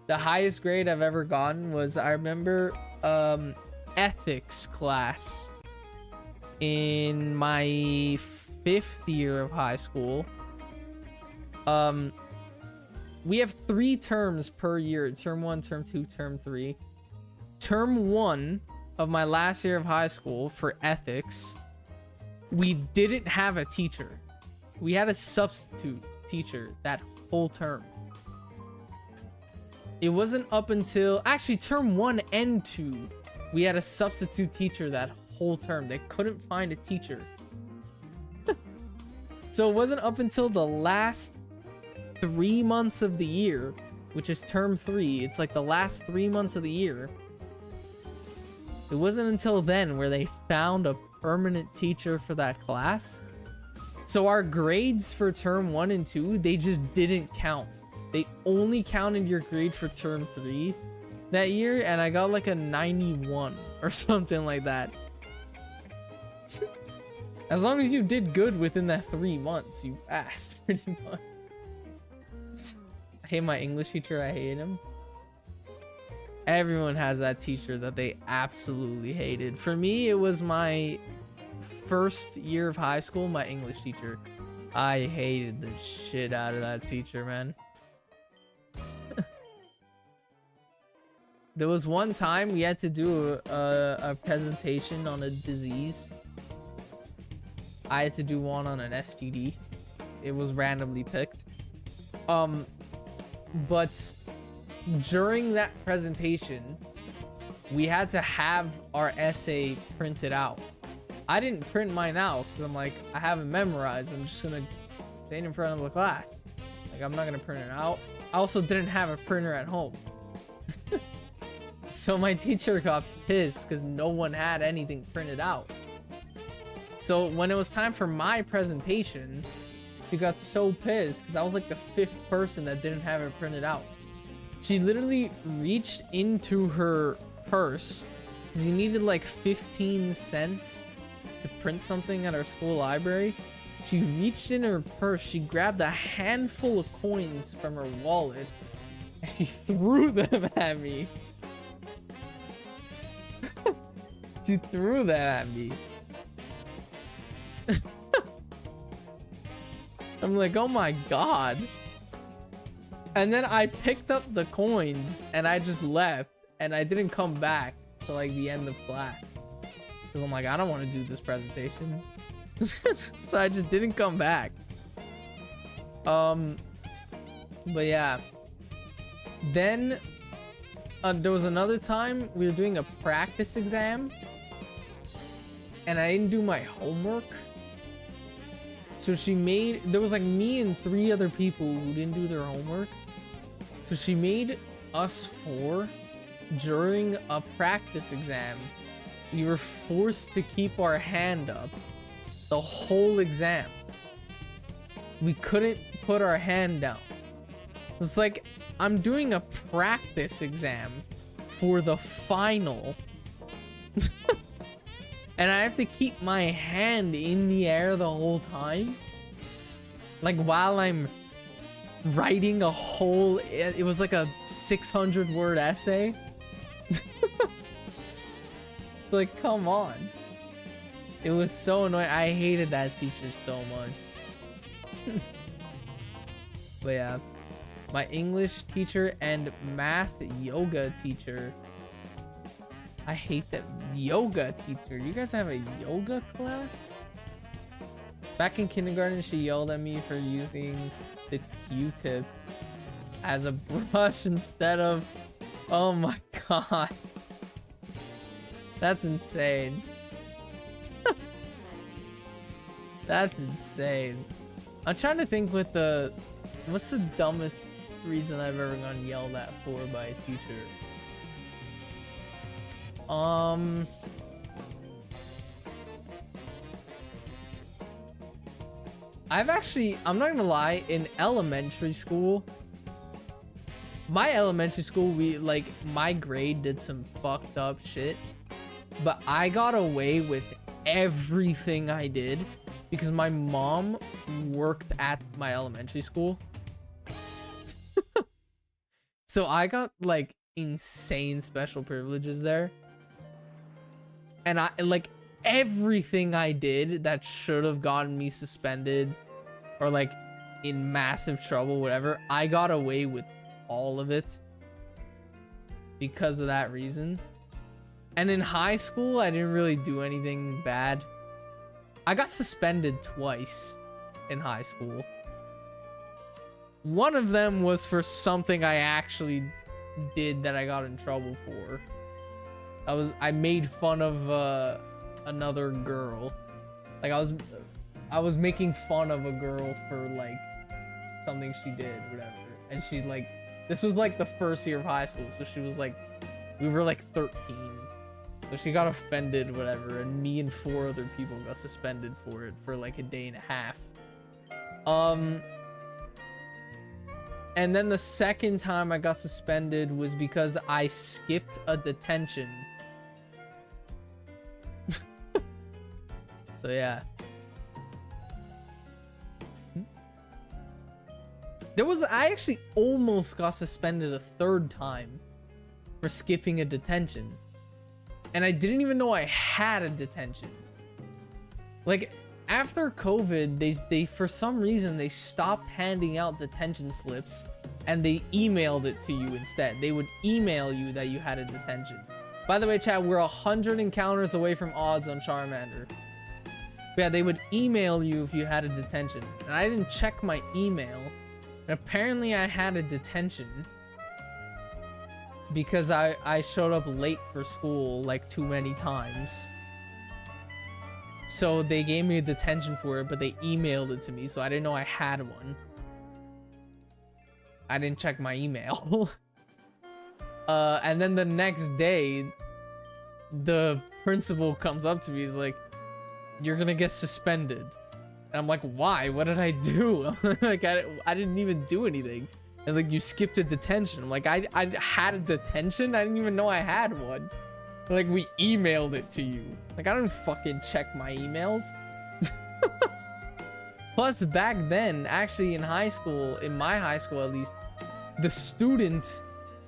the highest grade I've ever gotten was, I remember, ethics class in my 5th year of high school. We have 3 terms per year: term 1, term 2, term 3. Term 1 of my last year of high school for ethics, we didn't have a teacher. We had a substitute teacher that whole term. It wasn't up until actually term 1 and 2, we had a substitute teacher that whole term. They couldn't find a teacher. So it wasn't up until the last 3 months of the year, which is term 3. It's like the last 3 months of the year. It wasn't until then where they found a permanent teacher for that class. So our grades for term 1 and 2, they just didn't count. They only counted your grade for term 3 that year, and I got like a 91 or something like that. As long as you did good within that 3 months, you passed pretty much. I hate my English teacher. I hate him. Everyone has that teacher that they absolutely hated. For me, it was my first year of high school, my English teacher. I hated the shit out of that teacher, man. There was one time we had to do a presentation on a disease. I had to do one on an STD. It was randomly picked. But during that presentation, we had to have our essay printed out. I didn't print mine out because I'm like, I haven't memorized. I'm just gonna stand in front of the class. Like, I'm not gonna print it out. I also didn't have a printer at home. So my teacher got pissed because no one had anything printed out. So when it was time for my presentation, she got so pissed because I was like the 5th person that didn't have it printed out. She literally reached into her purse because he needed like 15 cents to print something at our school library. She reached in her purse, she grabbed a handful of coins from her wallet, and she threw them at me. She threw them at me. I'm like, oh my god. And then I picked up the coins and I just left, and I didn't come back to like the end of class because I'm like, I don't want to do this presentation. So I just didn't come back. But yeah, then there was another time we were doing a practice exam and I didn't do my homework. So she made, there was like me and 3 other people who didn't do their homework. So she made us 4 during a practice exam. We were forced to keep our hand up the whole exam. We couldn't put our hand down. It's like, I'm doing a practice exam for the final. And I have to keep my hand in the air the whole time. Like while I'm writing a whole, it was like a 600-word essay. It's like, come on. It was so annoying. I hated that teacher so much. But yeah, my English teacher and math yoga teacher. I hate that yoga teacher. You guys have a yoga class? Back in kindergarten, she yelled at me for using the Q-tip as a brush instead of... Oh my god. That's insane. That's insane. I'm trying to think with the... What's the dumbest reason I've ever gotten yelled at for by a teacher? I've actually, I'm not gonna lie, in elementary school, My elementary school, my grade did some fucked up shit, but I got away with everything I did because my mom worked at my elementary school. So I got like insane special privileges there. And I like everything I did that should have gotten me suspended or like in massive trouble, whatever, I got away with all of it because of that reason. And in high school, I didn't really do anything bad. I got suspended twice in high school. One of them was for something I actually did that I got in trouble for. I made fun of another girl. Like I was making fun of a girl for like something she did, whatever. And she like, this was like the first year of high school, so she was like, we were like 13. So she got offended, whatever, and me and 4 other people got suspended for it for like a day and a half. And then the second time I got suspended was because I skipped a detention. So yeah. I actually almost got suspended a 3rd time for skipping a detention. And I didn't even know I had a detention. Like, after COVID, they for some reason, they stopped handing out detention slips and they emailed it to you instead. They would email you that you had a detention. By the way, chat, we're 100 encounters away from odds on Charmander. But yeah, they would email you if you had a detention. And I didn't check my email. And apparently I had a detention because I showed up late for school like too many times. So they gave me a detention for it, but they emailed it to me, so I didn't know I had one. I didn't check my email. And then the next day, the principal comes up to me, he's like, "You're gonna get suspended." And I'm like, "Why? What did I do?" Like, I didn't even do anything. And like, "You skipped a detention." I'm like, I had a detention? I didn't even know I had one. Like, we emailed it to you. Like, I don't fucking check my emails. Plus, back then, actually in high school, in my high school at least, the student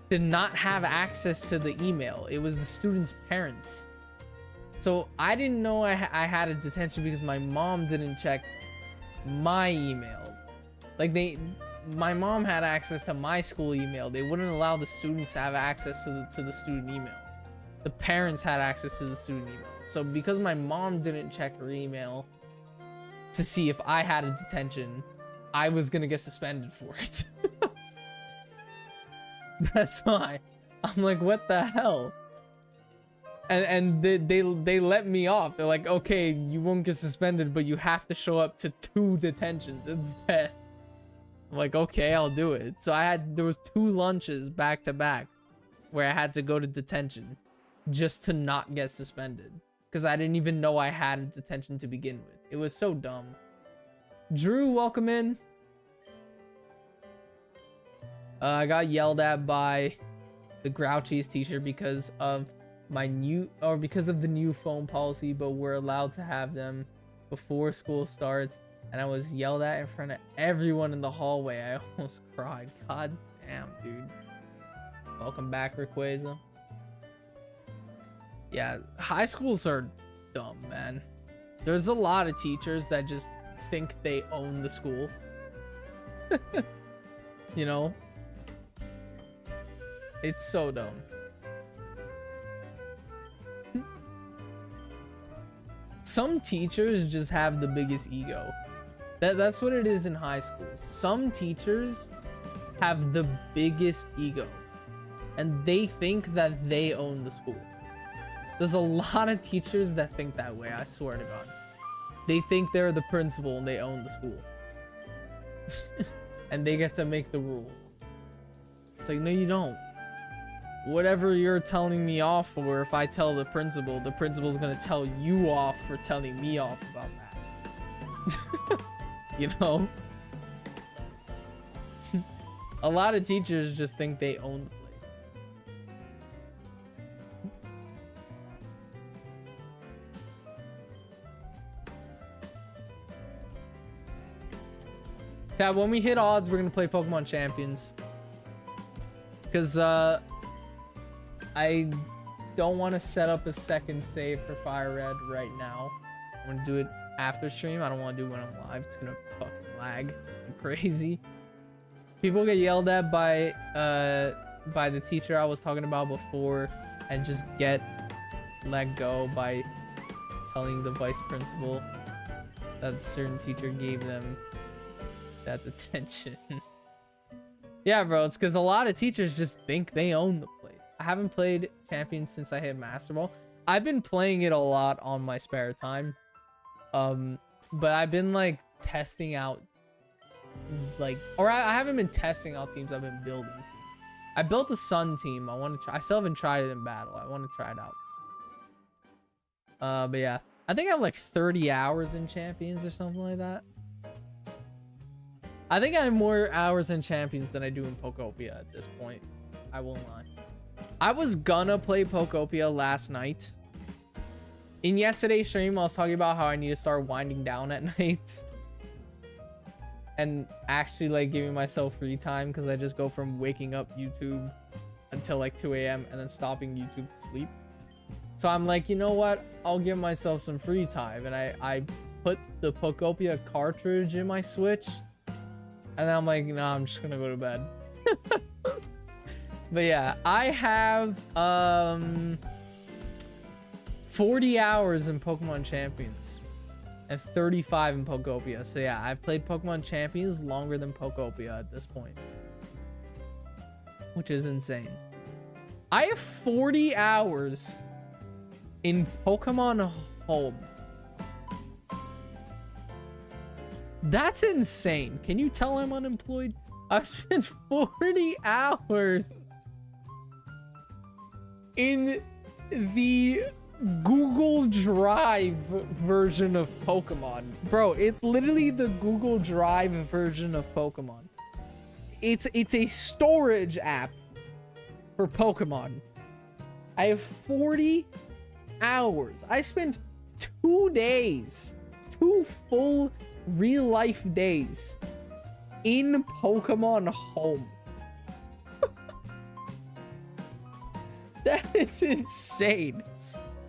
did not have access to the email. It was the student's parents. So I didn't know I had a detention because my mom didn't check my email. Like, my mom had access to my school email. They wouldn't allow the students to have access to the student emails. The parents had access to the student emails. So because my mom didn't check her email to see if I had a detention, I was gonna get suspended for it. That's why. I'm like, what the hell? And they let me off. They're like, "Okay, you won't get suspended, but you have to show up to 2 detentions instead." I'm like, "Okay, I'll do it." So there was 2 lunches back to back where I had to go to detention just to not get suspended because I didn't even know I had a detention to begin with. It was so dumb. Drew, welcome in. I got yelled at by the grouchiest teacher because of the new phone policy, but we're allowed to have them before school starts, and I was yelled at in front of everyone in the hallway. I almost cried. God damn, dude. Welcome back, Rayquaza. Yeah, high schools are dumb, man. There's a lot of teachers that just think they own the school. You know? It's so dumb. Some teachers just have the biggest ego. That's what it is in high school. Some teachers have the biggest ego, and they think that they own the school. There's a lot of teachers that think that way, I swear to God. They think they're the principal and they own the school. And they get to make the rules. It's like, no, you don't. Whatever you're telling me off for, if I tell the principal's gonna tell you off for telling me off about that. You know? A lot of teachers just think they own the place. Yeah, when we hit odds, we're gonna play Pokemon Champions. Because I don't want to set up a second save for Fire Red right now. I'm gonna do it after stream. I don't want to do it when I'm live. It's gonna fucking lag crazy. People get yelled at by the teacher I was talking about before and just get let go by telling the vice principal that a certain teacher gave them that detention. Yeah, bro, it's because a lot of teachers just think they own the place. I haven't played Champions since I hit Master Ball. I've been playing it a lot on my spare time. But I've been like testing out I haven't been testing out teams, I've been building teams. I built a Sun team. I still haven't tried it in battle. I want to try it out. But yeah, I think I have like 30 hours in Champions or something like that. I think I have more hours in Champions than I do in Pokopia at this point. I won't lie. I was gonna play Pokopia last night. In yesterday's stream, I was talking about how I need to start winding down at night. And actually like giving myself free time because I just go from waking up YouTube until like 2 a.m. and then stopping YouTube to sleep. So I'm like, you know what? I'll give myself some free time. And I put the Pokopia cartridge in my Switch. And then I'm like, no, I'm just gonna go to bed. But yeah, I have 40 hours in Pokemon Champions and 35 in Pokopia. So yeah, I've played Pokemon Champions longer than Pokopia at this point, which is insane. I have 40 hours in Pokemon Home. That's insane. Can you tell I'm unemployed? I've spent 40 hours in the Google Drive version of Pokemon. Bro, it's literally the Google Drive version of Pokemon. It's a storage app for Pokemon. I have 40 hours. I spent 2 days, 2 full real life days in Pokemon Home. That is insane.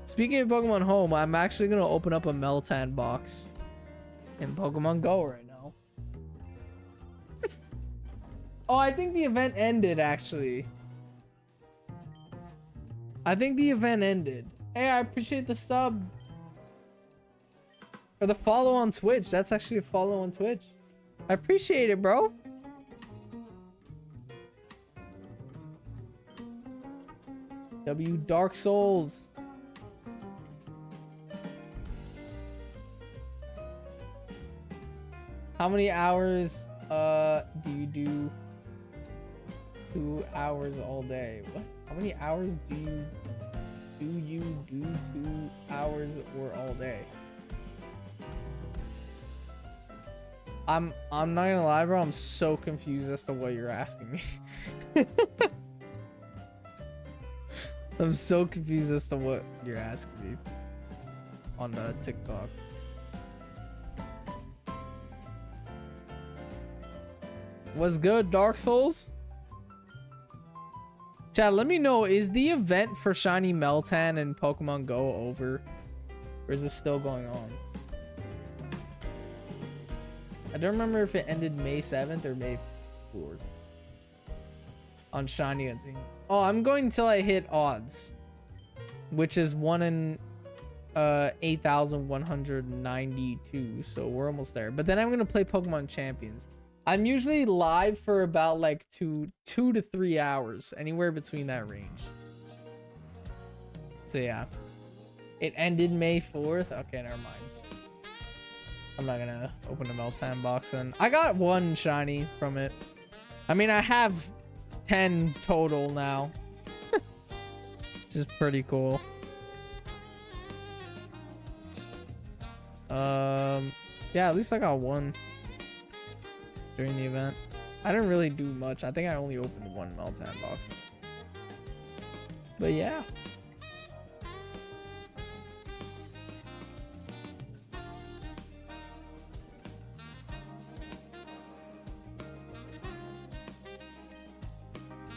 Speaking of Pokemon Home, I'm actually gonna open up a Meltan box in Pokemon Go right now. Oh, I think the event ended actually. I think the event ended. Hey, I appreciate the sub. Or the follow on Twitch. That's actually a follow on Twitch. I appreciate it, bro. W Dark Souls. How many hours do you do? 2 hours all day. What? How many hours do you do 2 hours or all day? I'm not gonna lie, bro. I'm so confused as to what you're asking me. I'm so confused as to what you're asking me on TikTok. What's good, Dark Souls? Chat, let me know, is the event for Shiny Meltan and Pokemon Go over? Or is it still going on? I don't remember if it ended May 7th or May 4th. On Shiny Hunting. Oh, I'm going till I hit odds. Which is 1 in 8,192. So we're almost there. But then I'm going to play Pokemon Champions. I'm usually live for about like 2 to 3 hours. Anywhere between that range. So yeah. It ended May 4th. Okay, never mind. I'm not gonna open a Meltan box then. I got 1 shiny from it. I mean, I have 10 total now. Which is pretty cool. Yeah, at least I got 1 during the event. I didn't really do much. I think I only opened one Meltan box. But yeah.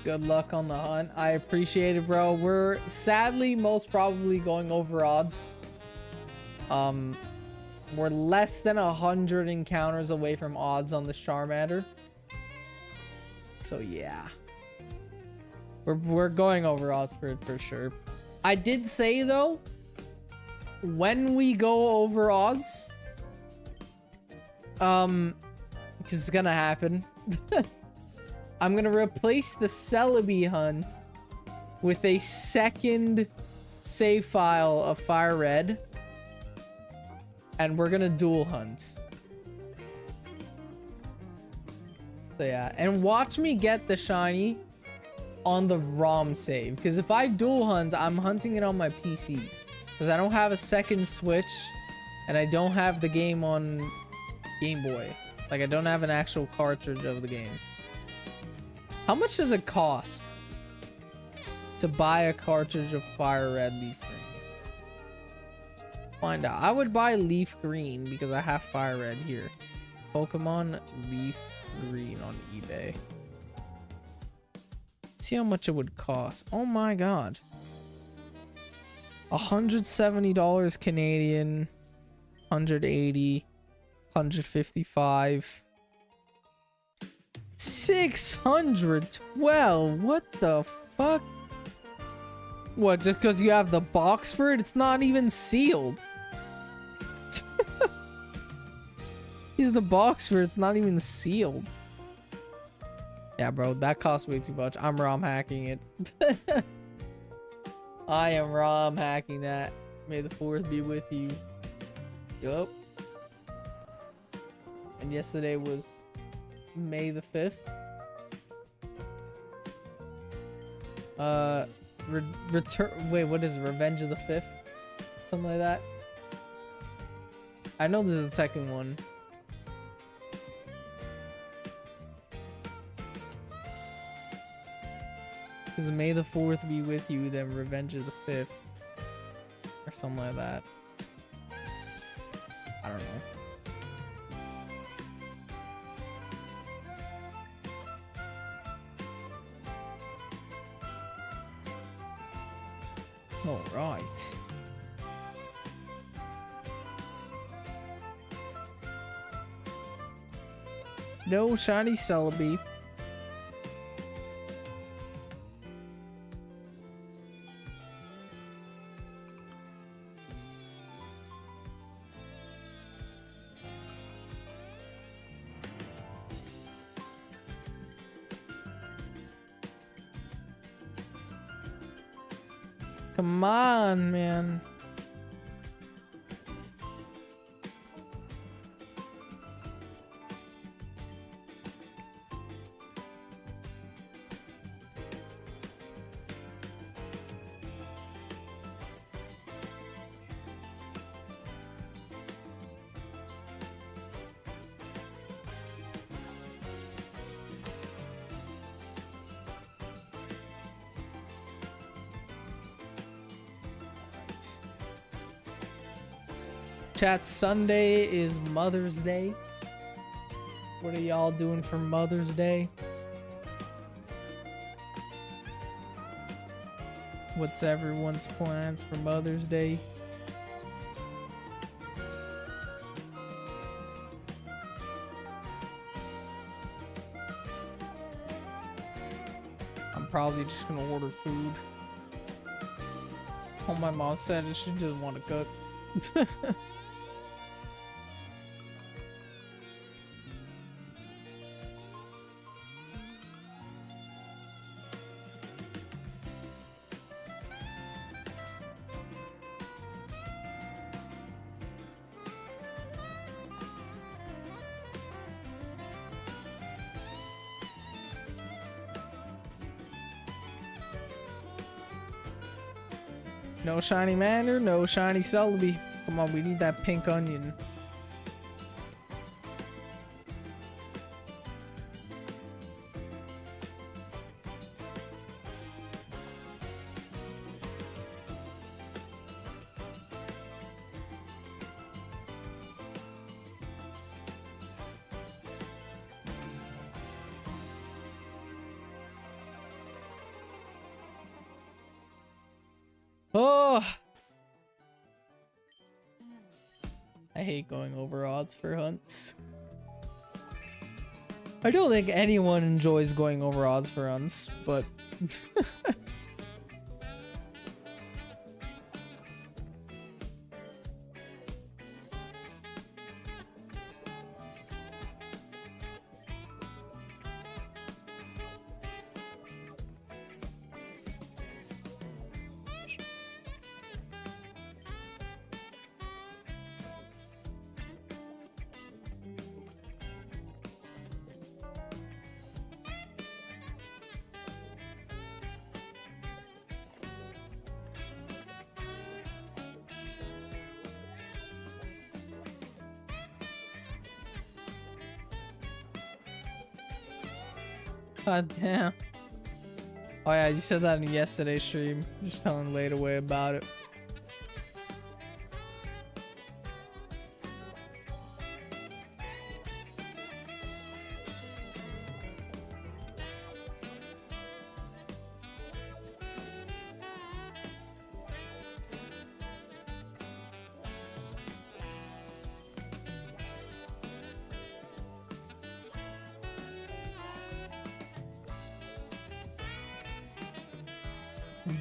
Good luck on the hunt. I appreciate it, bro. We're sadly most probably going over odds. We're less than 100 encounters away from odds on the Charmander. So yeah. We're going over odds for it for sure. I did say though, when we go over odds, because it's gonna happen. I'm gonna replace the Celebi hunt with a second save file of Fire Red. And we're gonna dual hunt. So yeah, and watch me get the shiny on the ROM save. Because if I dual hunt, I'm hunting it on my PC. Because I don't have a second Switch. And I don't have the game on Game Boy. Like, I don't have an actual cartridge of the game. How much does it cost to buy a cartridge of Fire Red Leaf Green? Let's find out. I would buy Leaf Green because I have Fire Red here. Pokemon Leaf Green on eBay. Let's see how much it would cost. Oh my god. $170 Canadian. 180. 155. 612. What the fuck? What, just because you have the box for it? It's not even sealed. He's the box for it. It's not even sealed. Yeah, bro, that costs way too much. I'm ROM hacking it. I am ROM hacking that. May the 4th be with you. Yup. And yesterday was May the 5th. Wait, what is it? Revenge of the 5th? Something like that. I know there's a second one. Because May the 4th be with you, then Revenge of the 5th. Or something like that. I don't know. All right. No shiny Celebi. Come on, man. Chat, Sunday is Mother's Day. What are y'all doing for Mother's Day? What's everyone's plans for Mother's Day? I'm probably just gonna order food. Oh, my mom said she doesn't want to cook. No shiny Mander, no shiny Celebi. Come on, we need that pink onion. Oh, I hate going over odds for hunts. I don't think anyone enjoys going over odds for hunts, but god damn. Oh yeah, you said that in yesterday's stream. Just telling Late Away about it.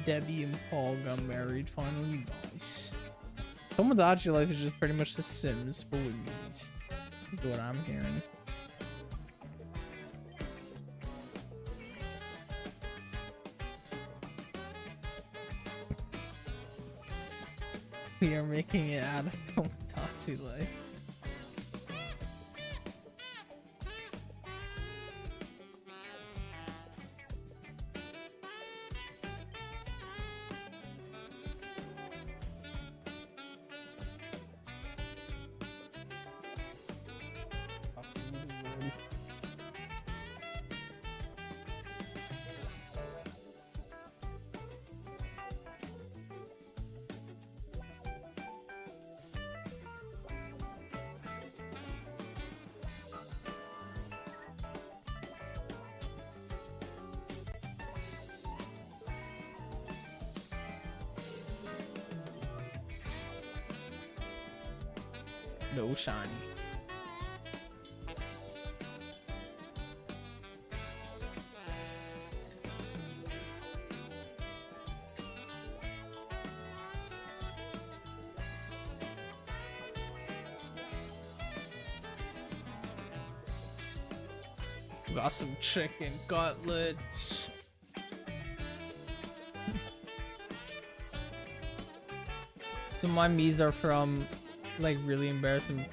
Debbie and Paul got married finally. Nice. Tomodachi life is just pretty much The Sims, but with these. Is what I'm hearing. We are making it out of Tomodachi life. No shiny. Got some chicken cutlets. So my memes are from like really embarrassing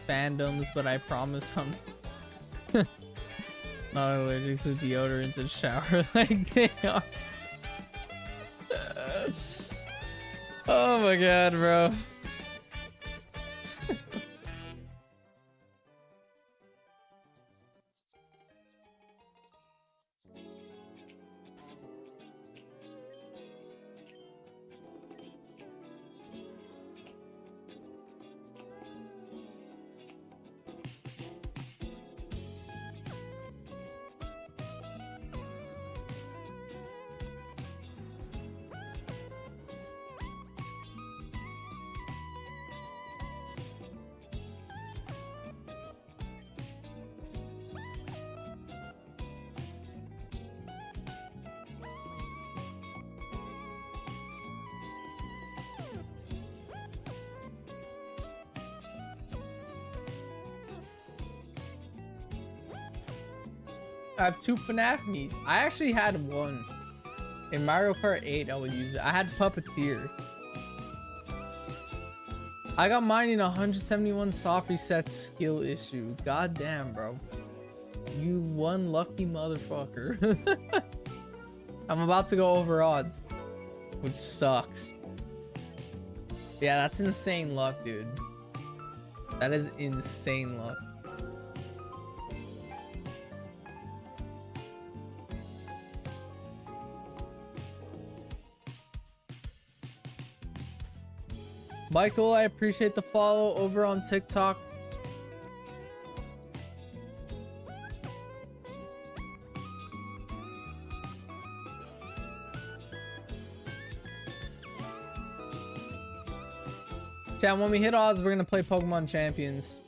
fandoms, but I promise I'm not allergic to deodorant and shower like they are. Oh my god, bro. I have 2 FNAF Miis. I actually had one. In Mario Kart 8, I would use it. I had Puppeteer. I got mine in 171 soft reset skill issue. God damn, bro. You one lucky motherfucker. I'm about to go over odds, which sucks. Yeah, that's insane luck, dude. That is insane luck. Michael, I appreciate the follow over on TikTok. Chat, when we hit odds, we're gonna play Pokemon Champions.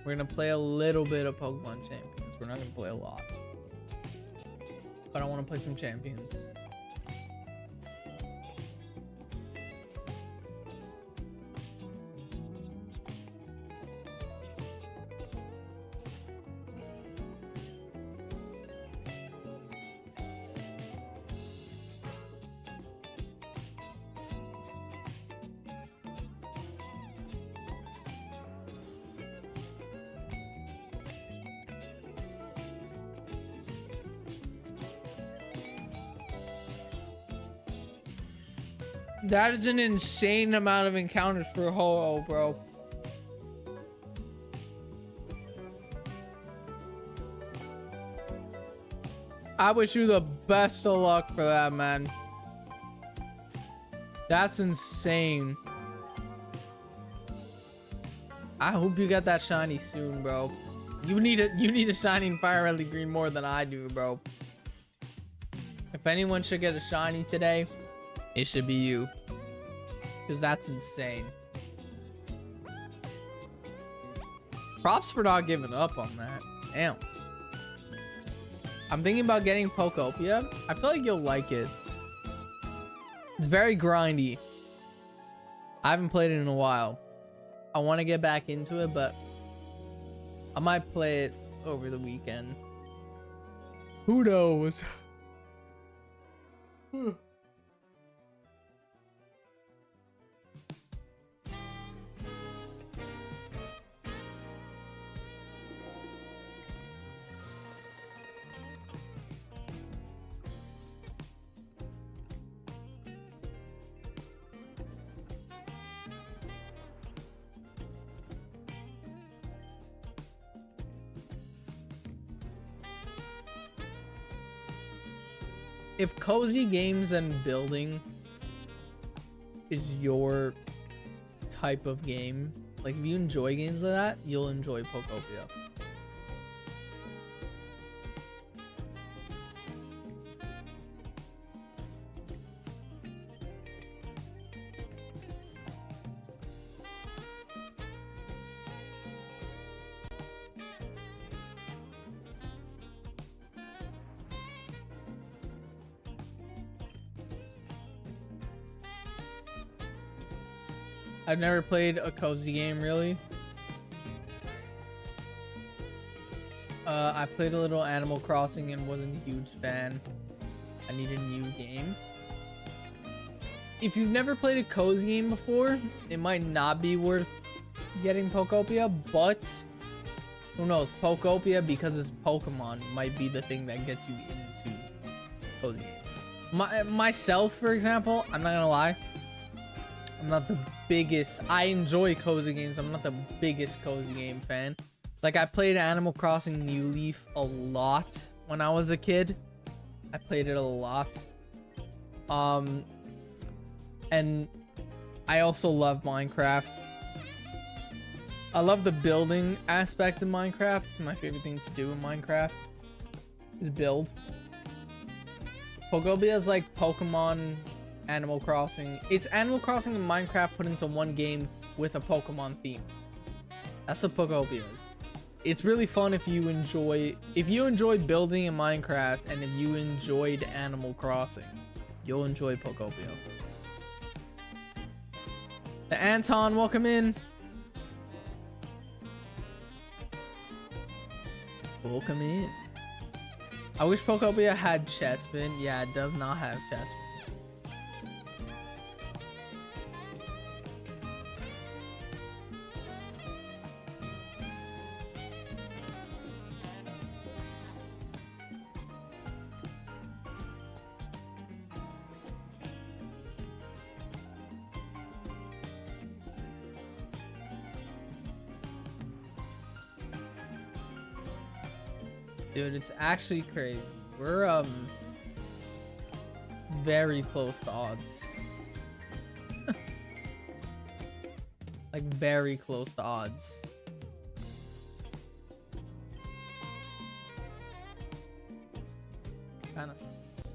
We're gonna play a little bit of Pokemon Champions. We're not gonna play a lot. But I wanna play some Champions. That is an insane amount of encounters for Ho-Oh, bro. I wish you the best of luck for that, man. That's insane. I hope you get that shiny soon, bro. You need a shiny in Fire Red Green more than I do, bro. If anyone should get a shiny today, it should be you. Because that's insane. Props for not giving up on that. Damn. I'm thinking about getting Pokopia. I feel like you'll like it. It's very grindy. I haven't played it in a while. I want to get back into it, but I might play it over the weekend. Who knows? If cozy games and building is your type of game, like if you enjoy games like that, you'll enjoy Pokopia. I've never played a cozy game, really. I played a little Animal Crossing and wasn't a huge fan. I need a new game. If you've never played a cozy game before, it might not be worth getting Pokopia, but who knows? Pokopia, because it's Pokemon, might be the thing that gets you into cozy games. Myself, for example, I'm not gonna lie. I'm not the biggest. I enjoy cozy games. I'm not the biggest cozy game fan. Like, I played Animal Crossing New Leaf a lot when I was a kid. I played it a lot. And I also love Minecraft. I love the building aspect of Minecraft. It's my favorite thing to do in Minecraft is build. Pokopia is like Pokemon, Animal Crossing. It's Animal Crossing and Minecraft put into one game with a Pokemon theme. That's what Pokopia is. It's really fun if you enjoy building in Minecraft, and if you enjoyed Animal Crossing, you'll enjoy Pokopia. The Anton, welcome in. Welcome in. I wish Pokopia had Chespin. Yeah, it does not have Chespin. Dude, it's actually crazy. We're very close to odds. Like very close to odds. Kind of sucks.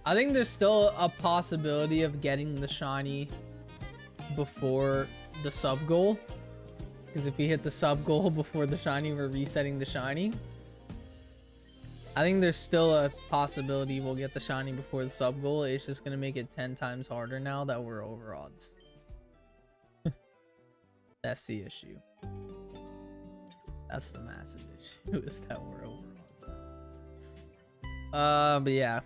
I think there's still a possibility of getting the shiny before the sub goal. Because if we hit the sub goal before the shiny, we're resetting the shiny. I think there's still a possibility we'll get the shiny before the sub goal. It's just going to make it 10 times harder now that we're over odds. That's the issue. That's the massive issue, is that we're over odds now. But yeah.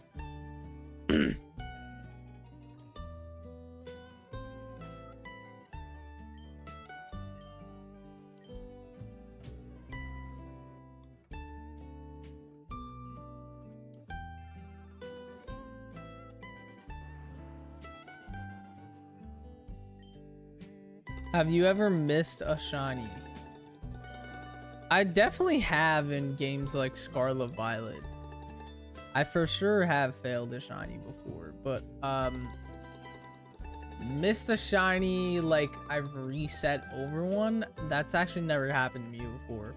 Have you ever missed a shiny? I definitely have in games like Scarlet Violet. I for sure have failed a shiny before, but missed a shiny like I've reset over one. That's actually never happened to me before.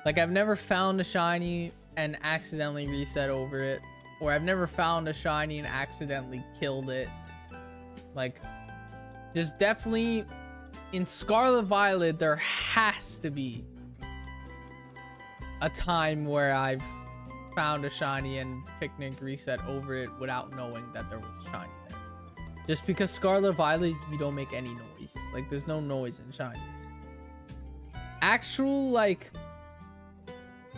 Like I've never found a shiny and accidentally reset over it, or I've never found a shiny and accidentally killed it. Like there's definitely in Scarlet Violet there has to be a time where I've found a shiny and Picnic reset over it without knowing that there was a shiny there. Just because Scarlet Violet, you don't make any noise. Like, there's no noise in shinies. Actual, like,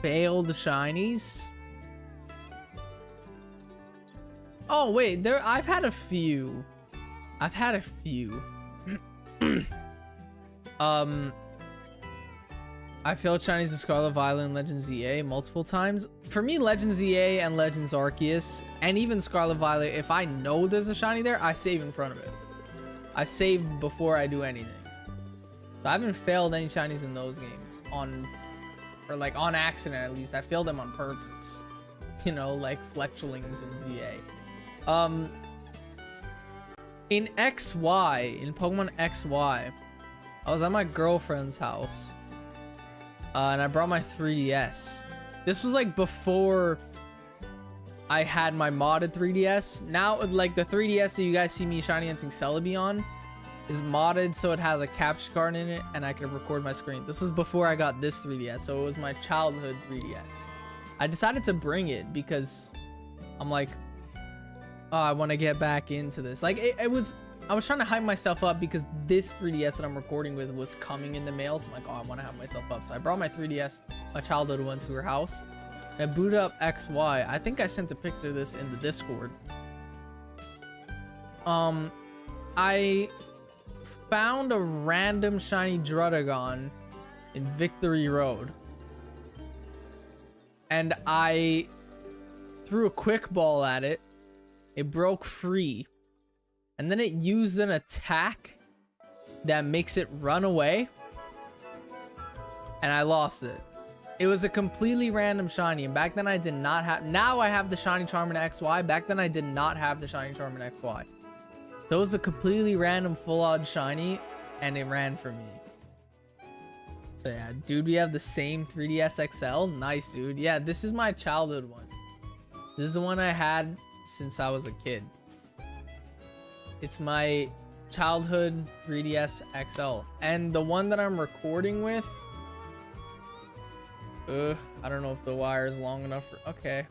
failed shinies. Oh, wait. I've had a few. I failed shinies in Scarlet Violet and Legends EA multiple times. For me, Legends EA and Legends Arceus, and even Scarlet Violet, if I know there's a shiny there, I save in front of it. I save before I do anything. So I haven't failed any shinies in those games on accident at least. I failed them on purpose. You know, like Fletchlings and ZA. In Pokemon XY, I was at my girlfriend's house. And I brought my 3DS. This was like before I had my modded 3DS. Now, like the 3DS that you guys see me shiny dancing Celebi on is modded so it has a capture card in it and I can record my screen. This was before I got this 3DS, so it was my childhood 3DS. I decided to bring it because I'm like, oh, I want to get back into this. Like I was trying to hype myself up because this 3DS that I'm recording with was coming in the mail. So I'm like, oh, I want to hype myself up. So I brought my 3DS, my childhood one, to her house. And I booted up XY. I think I sent a picture of this in the Discord. I found a random shiny Druddigon in Victory Road. And I threw a quick ball at it. It broke free. And then it used an attack that makes it run away. And I lost it. It was a completely random shiny. And back then I did not have... Now I have the shiny Charmander XY. Back then I did not have the shiny Charmander XY. So it was a completely random full-on shiny. And it ran for me. So yeah, dude, we have the same 3DS XL. Nice, dude. Yeah, this is my childhood one. This is the one I had since I was a kid. It's my childhood 3DS XL. And the one that I'm recording with... I don't know if the wire is long enough for... Okay.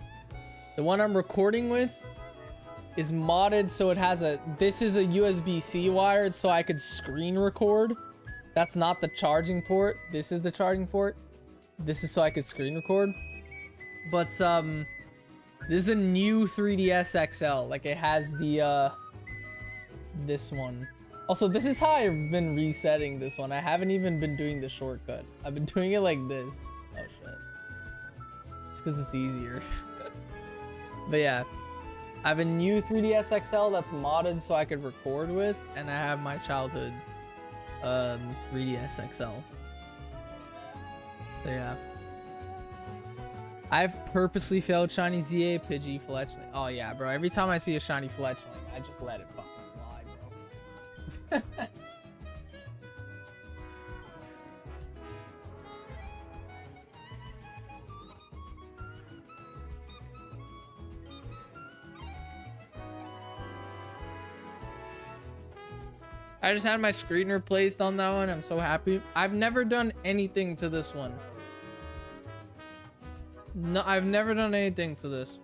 The one I'm recording with is modded so it has a... This is a USB-C wired so I could screen record. That's not the charging port. This is the charging port. This is so I could screen record. But, this is a new 3DS XL. Like, it has the, this one. Also, this is how I've been resetting this one. I haven't even been doing the shortcut. I've been doing it like this. Oh shit. Just because it's easier. But yeah, I have a new 3DS XL that's modded so I could record with, and I have my childhood 3DS XL. So yeah, I've purposely failed shiny ZA, Pidgey, Fletchling. Oh yeah, bro. Every time I see a shiny Fletchling, I just let it fucking fly, bro. I just had my screen replaced on that one. I'm so happy. I've never done anything to this one. No, I've never done anything to this.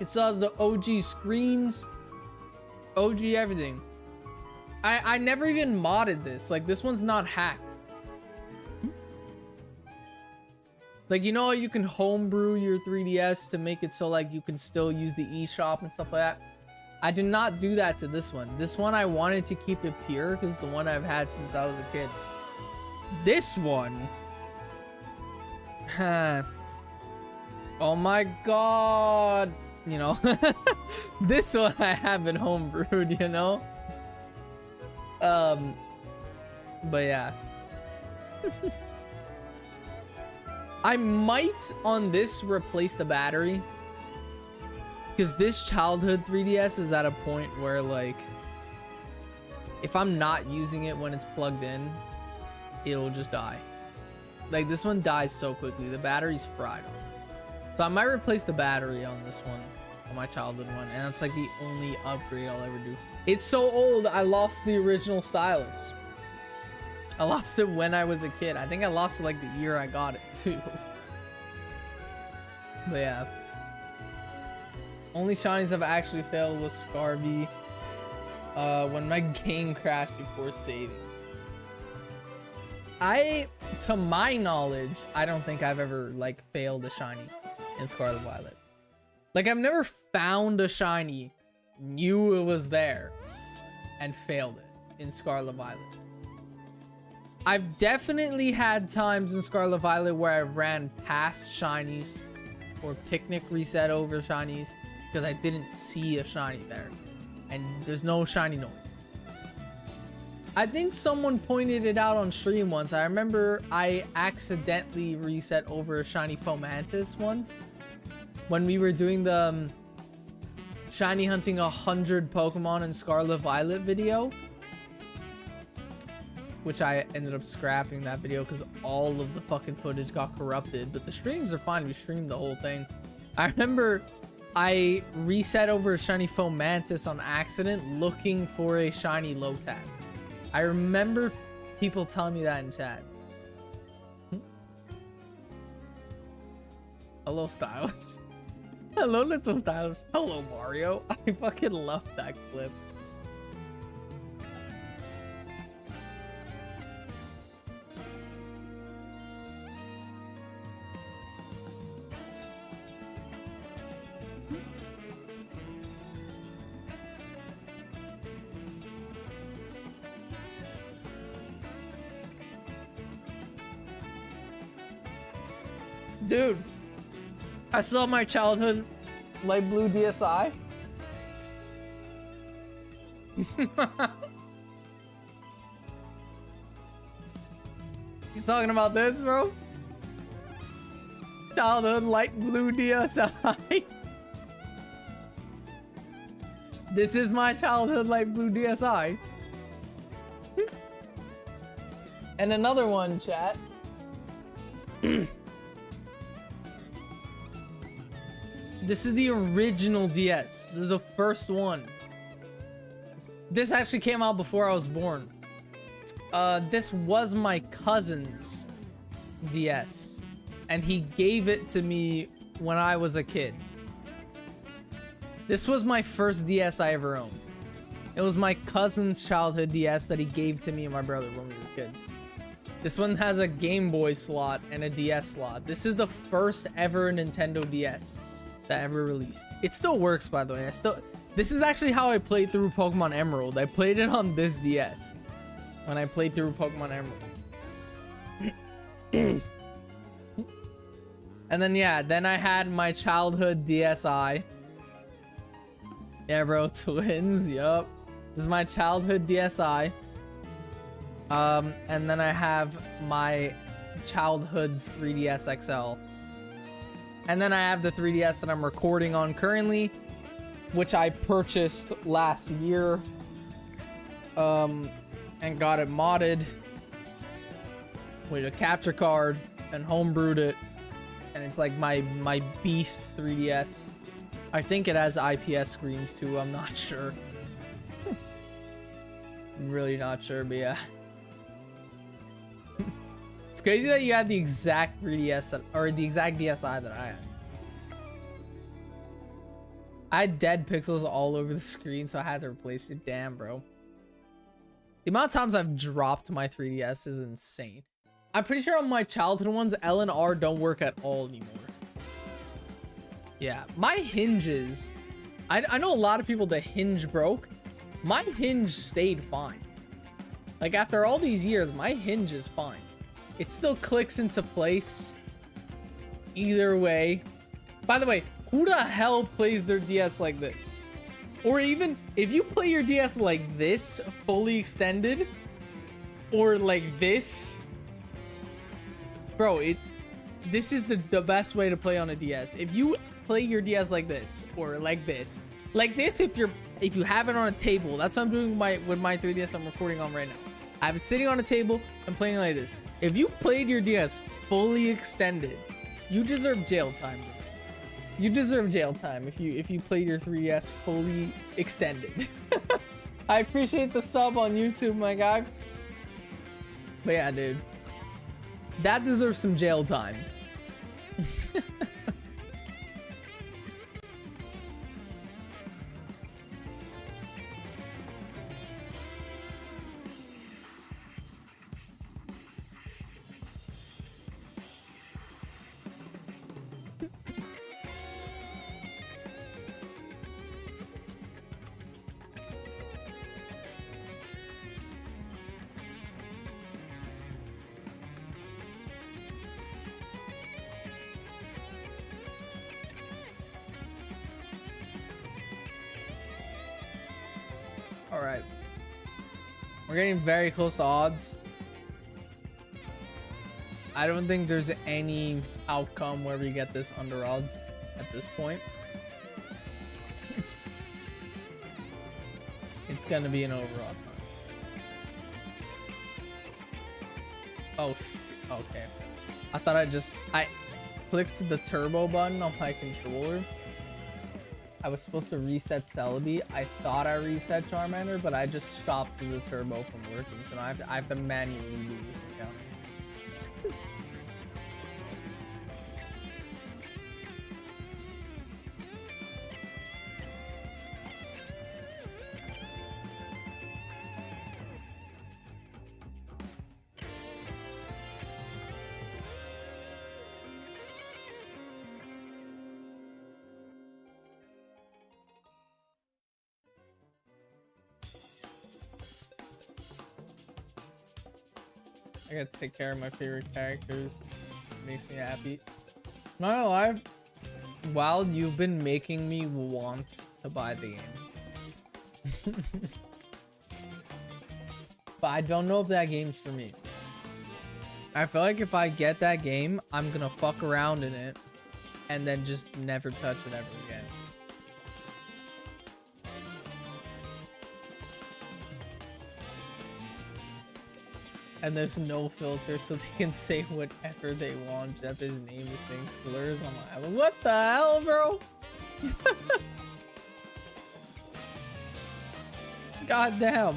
It still has the OG screens, OG everything. I never even modded this. Like, this one's not hacked. Like, you know, you can homebrew your 3DS to make it so like you can still use the eShop and stuff like that. I did not do that to this one. This one I wanted to keep it pure because it's the one I've had since I was a kid. This one, oh my god, you know, this one I haven't homebrewed, you know. But yeah. I might on this replace the battery because this childhood 3DS is at a point where like if I'm not using it when it's plugged in, it'll just die. Like this one dies so quickly. The battery's fried on this. So I might replace the battery on this one, on my childhood one, and that's like the only upgrade I'll ever do. It's so old, I lost the original stylus. I lost it when I was a kid. I think I lost it like the year I got it too. But yeah. Only shinies have actually failed was Scarby. When my game crashed before saving. To my knowledge, I don't think I've ever like failed a shiny in Scarlet Violet. Like I've never found a shiny, knew it was there, and failed it in Scarlet Violet. I've definitely had times in Scarlet Violet where I ran past shinies or picnic reset over shinies because I didn't see a shiny there and there's no shiny noise. I think someone pointed it out on stream once. I remember I accidentally reset over a shiny Fomantis once when we were doing the shiny hunting 100 Pokemon in Scarlet Violet video, which I ended up scrapping that video because all of the fucking footage got corrupted, but the streams are fine. We streamed the whole thing. I remember I reset over a shiny Fomantis on accident looking for a shiny Lotad. I remember people telling me that in chat. Hello, Stylus. Hello, little Stylus. Hello, Mario. I fucking love that clip. Dude, I still have my childhood light blue DSi. You talking about this, bro? Childhood light blue DSi. This is my childhood light blue DSi. And another one, chat. This is the original DS. This is the first one. This actually came out before I was born. This was my cousin's DS, and he gave it to me when I was a kid. This was my first DS I ever owned. It was my cousin's childhood DS that he gave to me and my brother when we were kids. This one has a Game Boy slot and a DS slot. This is the first ever Nintendo DS that ever released. It still works, by the way. This is actually how I played through Pokemon Emerald. I played it on this DS when I played through Pokemon Emerald. And then yeah, then I had my childhood DSi. Yeah, bro, twins. Yup. This is my childhood DSi. And then I have my childhood 3DS XL. And then I have the 3DS that I'm recording on currently, which I purchased last year, and got it modded with a capture card and homebrewed it, and it's like my beast 3DS. I think it has IPS screens too. I'm not sure. I'm really not sure, but yeah. It's crazy that you had the exact 3DS that, or the exact DSi that I had. I had dead pixels all over the screen, so I had to replace it. Damn, bro. The amount of times I've dropped my 3DS is insane. I'm pretty sure on my childhood ones, L and R don't work at all anymore. Yeah, my hinges. I know a lot of people the hinge broke. My hinge stayed fine. Like after all these years, my hinge is fine. It still clicks into place. Either way. By the way, who the hell plays their DS like this? Or even if you play your DS like this, fully extended, or like this, bro, this is the best way to play on a DS. If you play your DS like this, or like this if you have it on a table, that's what I'm doing with my 3DS I'm recording on right now. I have it sitting on a table and playing like this. If you played your DS fully extended, you deserve jail time, bro. You deserve jail time if you played your 3DS fully extended. I appreciate the sub on YouTube, my guy. But yeah, dude. That deserves some jail time. All right. We're getting very close to odds. I don't think there's any outcome where we get this under odds at this point. It's gonna be an over odds time. Oh, okay. I thought I clicked the turbo button on my controller. I was supposed to reset Celebi. I thought I reset Charmander, but I just stopped the turbo from working. So now I have to manually do this account. I gotta take care of my favorite characters. It makes me happy. Not gonna lie, Wild, you've been making me want to buy the game. But I don't know if that game's for me. I feel like if I get that game, I'm gonna fuck around in it and then just never touch it ever again. And there's no filter, so they can say whatever they want. Jeff is name is saying slurs on my island. What the hell, bro? God damn.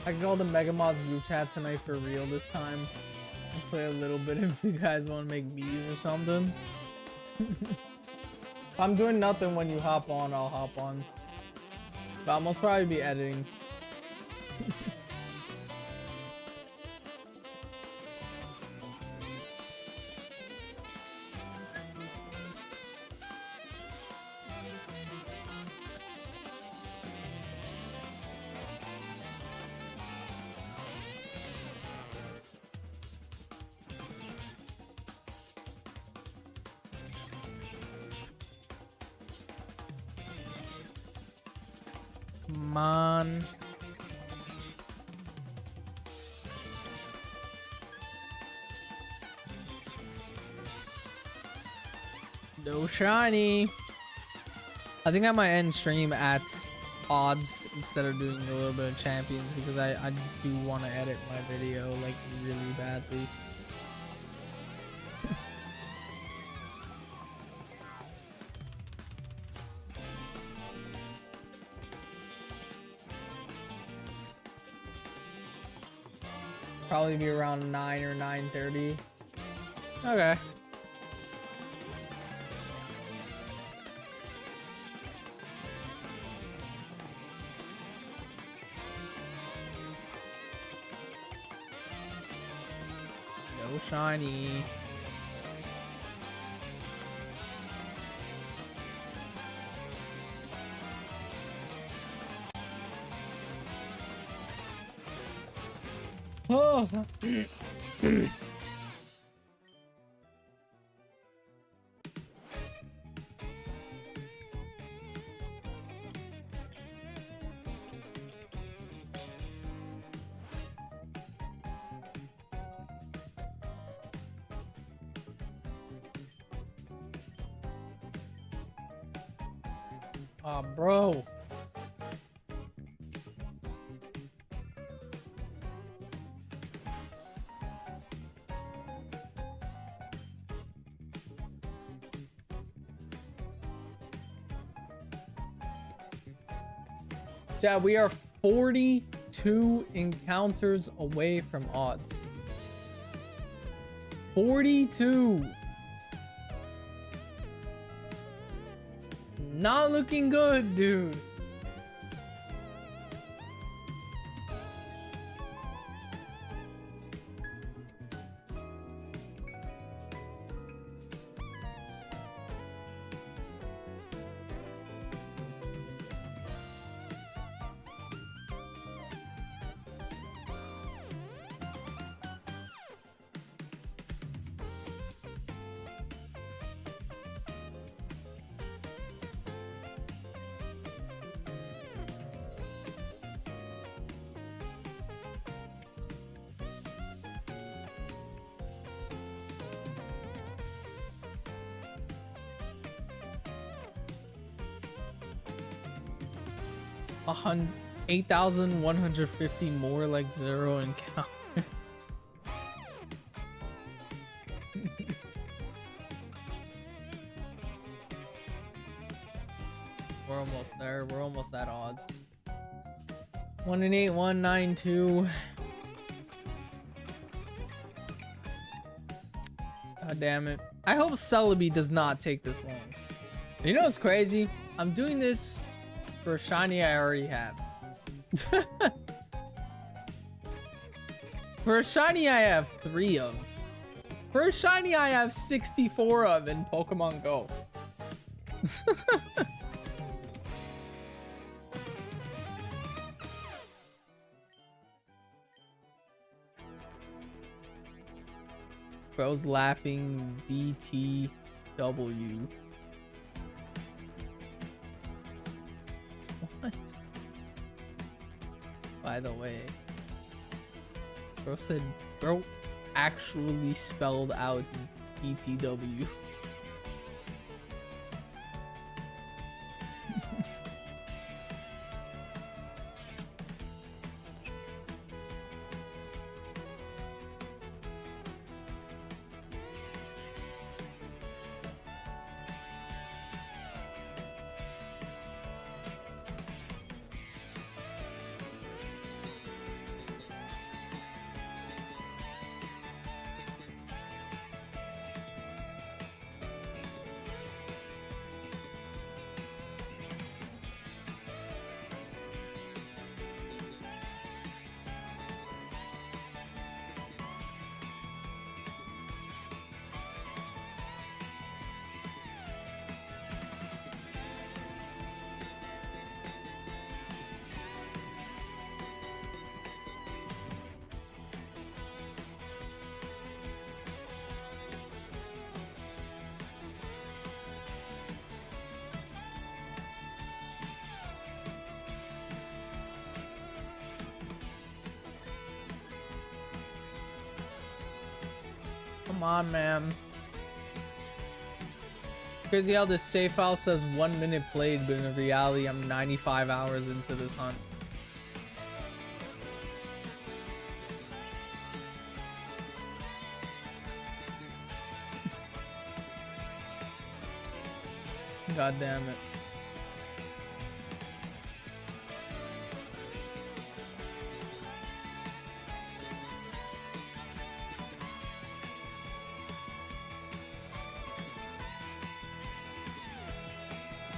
I can call the Mega Mods group chat tonight for real this time. I'll play a little bit if you guys want to make bees or something. If I'm doing nothing when you hop on, I'll hop on. But I'll most probably be editing. Come on. No shiny. I think I might end stream at odds instead of doing a little bit of champions because I do want to edit my video like really badly. Probably be around 9 or 9:30. Okay. No shiny. Oh. Oh, bro. Chad, we are 42 encounters away from odds. 42. Not looking good, dude. A 8,150 more like zero encounter. We're almost there. We're almost at odds. 1 in 8, 192. God damn it. I hope Celebi does not take this long. You know what's crazy? I'm doing this for a shiny I already have. For a shiny I have 3 of. For a shiny I have 64 of in Pokemon Go. Bro's laughing BTW. What? By the way, bro actually spelled out BTW. Come on, man. Crazy how this save file says 1 minute played, but in reality, I'm 95 hours into this hunt. God damn it.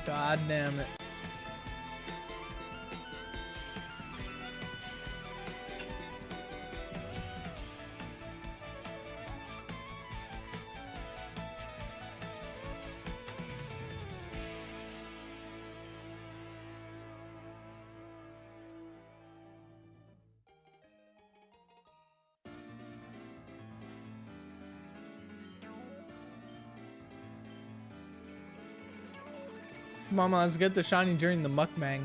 God damn it. Mama, let's get the shiny during the mukbang.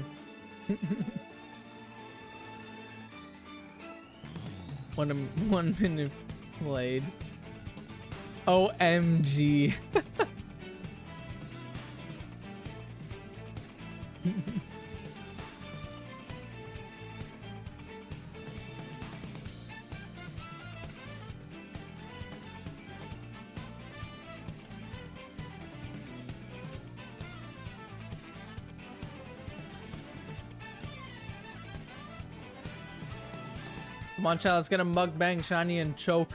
1 minute played. OMG. Come on, child, let's get a mukbang, shiny, and choke.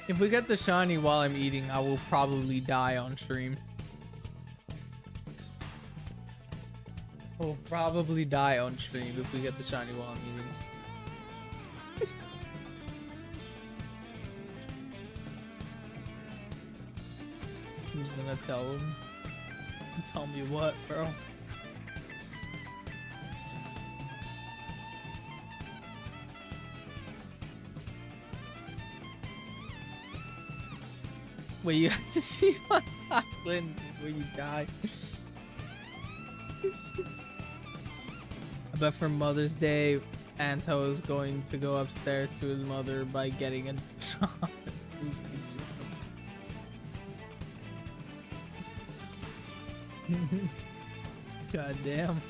If we get the shiny while I'm eating, I will probably die on stream. We'll probably die on stream if we get the shiny while I'm eating. Who's gonna tell him? Tell me what, bro? Wait, you have to see what happened when you die. I bet for Mother's Day, Anto is going to go upstairs to his mother by getting a job. God damn.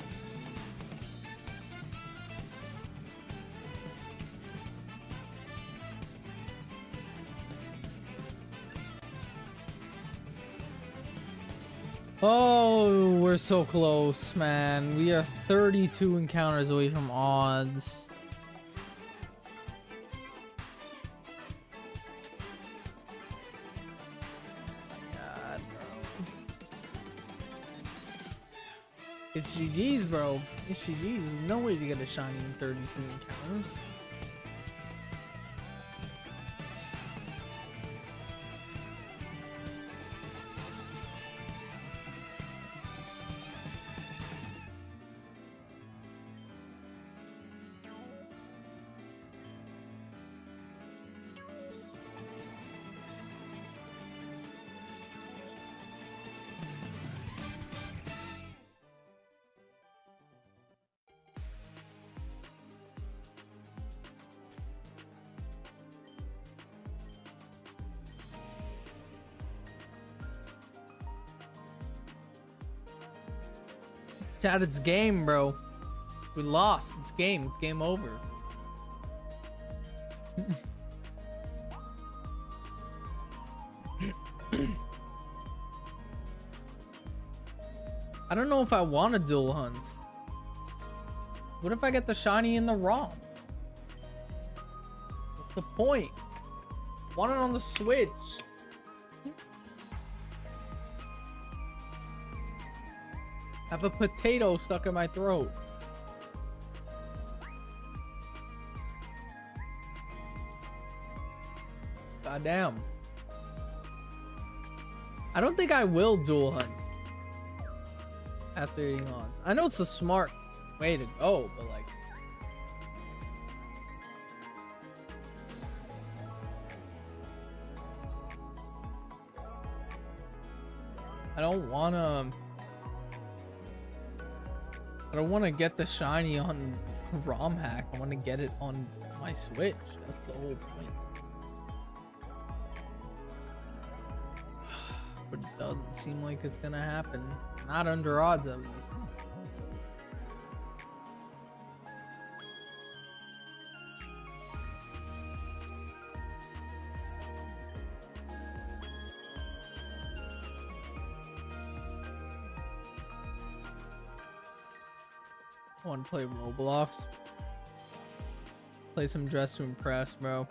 Oh, we're so close, man. We are 32 encounters away from odds. God, bro. It's GG's, bro. It's GG's. There's no way to get a shiny in 32 encounters. Chat, it's game, bro. We lost. It's game. It's game over. I don't know if I want to dual hunt. What if I get the shiny in the wrong? What's the point? Want it on the Switch. I have a potato stuck in my throat. God damn. I don't think I will dual hunt. calculating odds. I know it's a smart way to go, but like, I don't wanna get the shiny on ROM hack. I wanna get it on my Switch. That's the whole point. But it doesn't seem like it's gonna happen. Not under odds, at least. I want to play Roblox. Play some Dress to Impress, bro.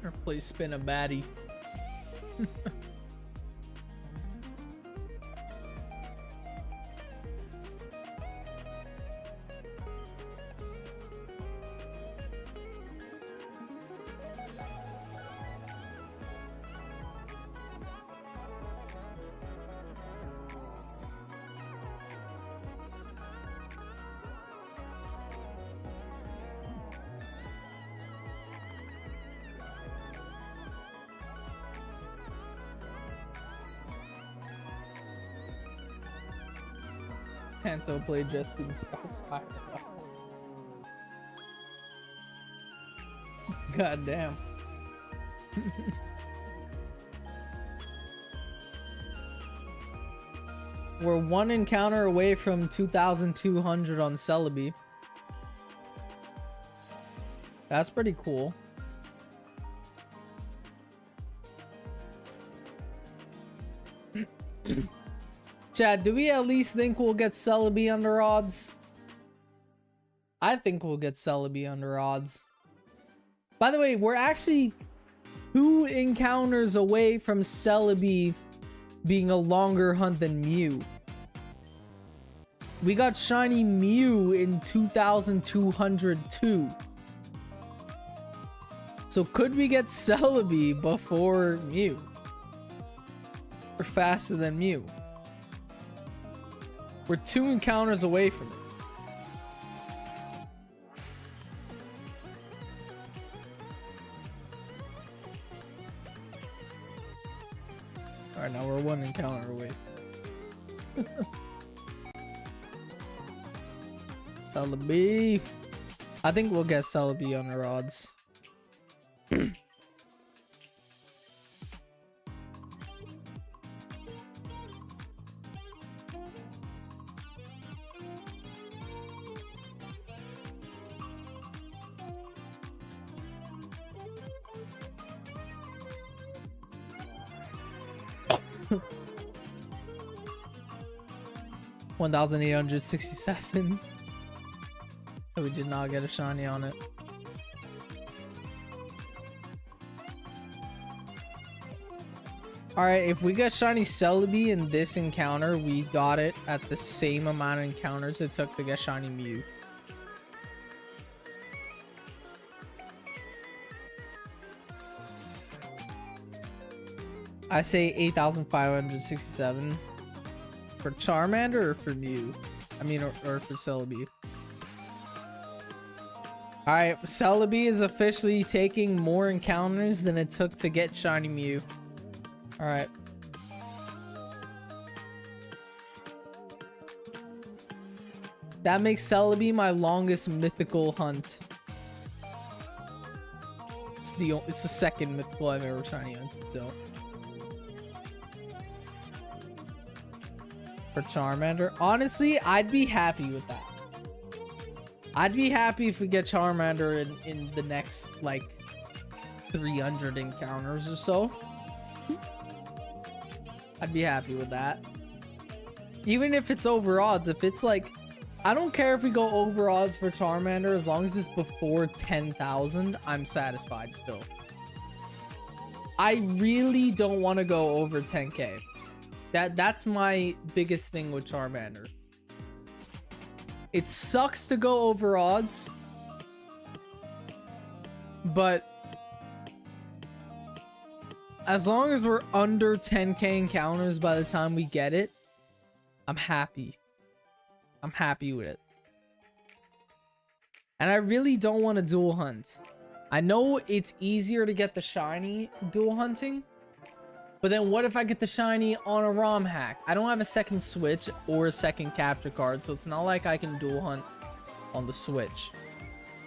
Or play Spin a Baddie. Hanso played just to impress. God damn. We're one encounter away from 2,200 on Celebi. That's pretty cool. Chad, do we at least think we'll get Celebi under odds? I think we'll get Celebi under odds. By the way, we're actually 2 encounters away from Celebi being a longer hunt than Mew. We got shiny Mew in 2,202. So could we get Celebi before Mew? Or faster than Mew? We're 2 encounters away from it. Alright, now we're 1 encounter away. Celebi. I think we'll get Celebi under odds. 1,867. We did not get a shiny on it. Alright, if we got shiny Celebi in this encounter, we got it at the same amount of encounters it took to get shiny Mew. I say 8,567. For Charmander or for Mew? I mean, or for Celebi. Alright, Celebi is officially taking more encounters than it took to get shiny Mew. Alright. That makes Celebi my longest mythical hunt. It's the second mythical I've ever shiny hunted, so. For Charmander, honestly, I'd be happy with that. I'd be happy if we get Charmander in the next, like, 300 encounters or so. I'd be happy with that. Even if it's over odds, if it's like, I don't care if we go over odds for Charmander, as long as it's before 10,000, I'm satisfied still. I really don't want to go over 10k. That's my biggest thing with Charmander. It sucks to go over odds, but as long as we're under 10k encounters by the time we get it, I'm happy. I'm happy with it. And I really don't want to dual hunt. I know it's easier to get the shiny dual hunting, but then what if I get the shiny on a ROM hack? I don't have a second Switch or a second capture card, so it's not like I can dual hunt on the Switch.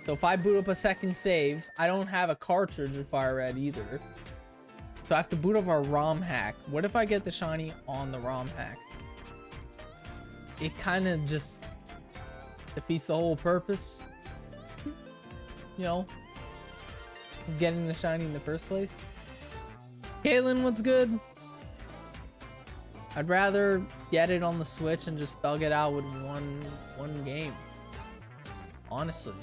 So if I boot up a second save, I don't have a cartridge of Fire Red either. So I have to boot up our ROM hack. What if I get the shiny on the ROM hack? It kind of just defeats the whole purpose, you know, getting the shiny in the first place. Caitlin, what's good? I'd rather get it on the Switch and just thug it out with one game, honestly.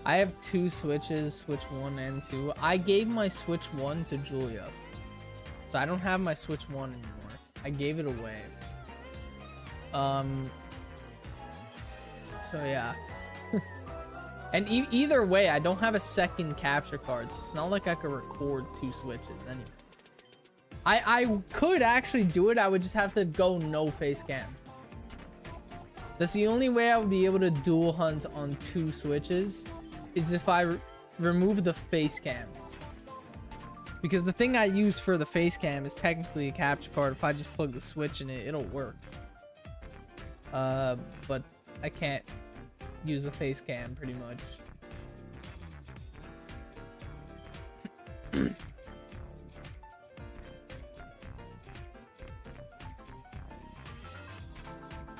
I have 2 Switches, Switch 1 and 2. I gave my Switch 1 to Julia, so I don't have my Switch 1 anymore. I gave it away. So yeah. And either way, I don't have a second capture card, so it's not like I could record 2 Switches anyway. I could actually do it. I would just have to go no face cam. That's the only way I would be able to dual hunt on 2 Switches, is if I remove the face cam. Because the thing I use for the face cam is technically a capture card. If I just plug the Switch in it, it'll work. But I can't use a face cam pretty much.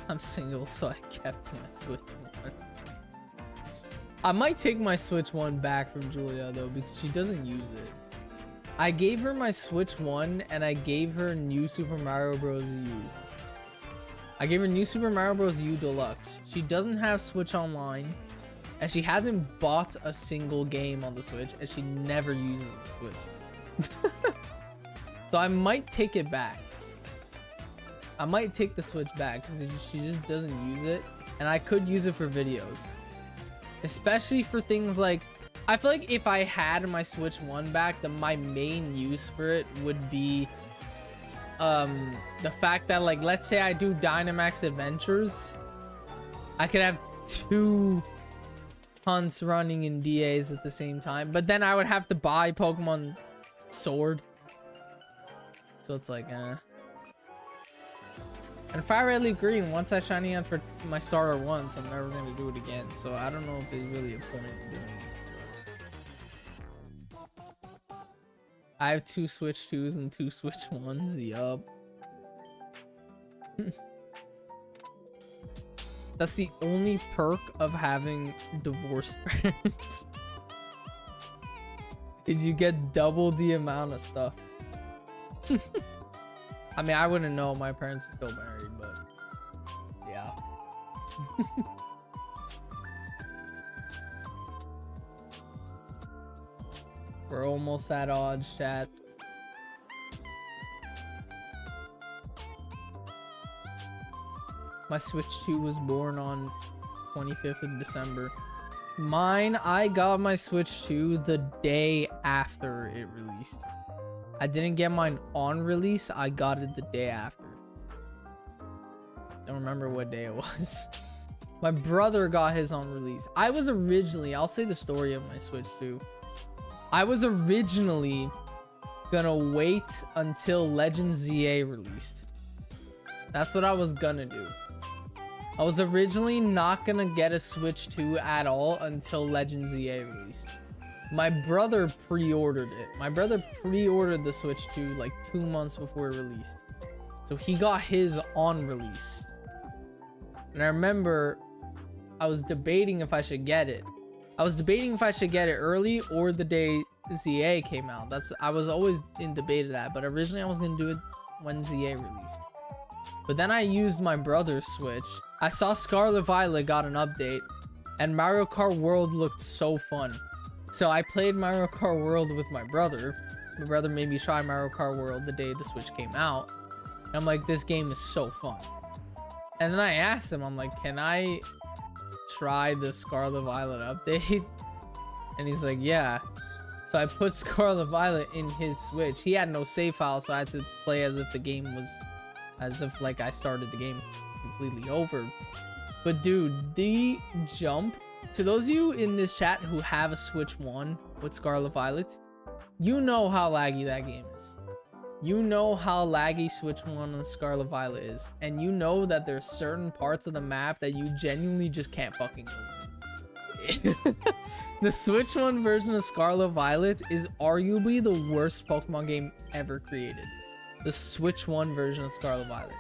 I'm single, so I kept my Switch 1. I might take my Switch 1 back from Julia though, because she doesn't use it. I gave her my Switch 1 and I gave her New Super Mario Bros. U. I gave her New Super Mario Bros. U Deluxe. She doesn't have Switch Online, and she hasn't bought a single game on the Switch, and she never uses the Switch. So I might take it back. I might take the Switch back because she just doesn't use it, and I could use it for videos. Especially for things like, I feel like if I had my Switch 1 back, then my main use for it would be the fact that, like, let's say I do Dynamax Adventures, I could have 2 hunts running in DAs at the same time, but then I would have to buy Pokemon Sword, so it's like and Fire Red Leaf Green, once I shiny on for my starter once, I'm never going to do it again, so I don't know if there's really a point in doing it. I have 2 Switch 2s and 2 Switch 1s. Yup. That's the only perk of having divorced parents. Is you get double the amount of stuff. I mean, I wouldn't know. My parents are still married, but yeah. We're almost at odds, chat. My Switch 2 was born on 25th of December. Mine, I got my Switch 2 the day after it released. I didn't get mine on release. I got it the day after. Don't remember what day it was. My brother got his on release. I was originally, I'll say the story of my Switch 2. I was originally gonna wait until Legend ZA released. That's what I was gonna do. I was originally not gonna get a Switch 2 at all until Legend ZA released. My brother pre-ordered it. My brother pre-ordered the Switch 2 like 2 months before it released. So he got his on release. And I remember I was debating if I should get it. I was debating if I should get it early or the day ZA came out. I was always in debate of that, but originally I was gonna do it when ZA released. But then I used my brother's Switch. I saw Scarlet Violet got an update, and Mario Kart World looked so fun. So I played Mario Kart World with my brother. My brother made me try Mario Kart World the day the Switch came out. And I'm like, this game is so fun. And then I asked him, I'm like, can I try the Scarlet Violet update? And he's like, yeah. So I put Scarlet Violet in his Switch. He had no save file, so I had to play as if the game was, as if like I started the game completely over. But dude, the jump, to those of you in this chat who have a Switch 1 with Scarlet Violet, you know how laggy that game is. You know how laggy Switch 1 on Scarlet Violet is. And you know that there's certain parts of the map that you genuinely just can't fucking go. The Switch 1 version of Scarlet Violet is arguably the worst Pokemon game ever created. The Switch 1 version of Scarlet Violet.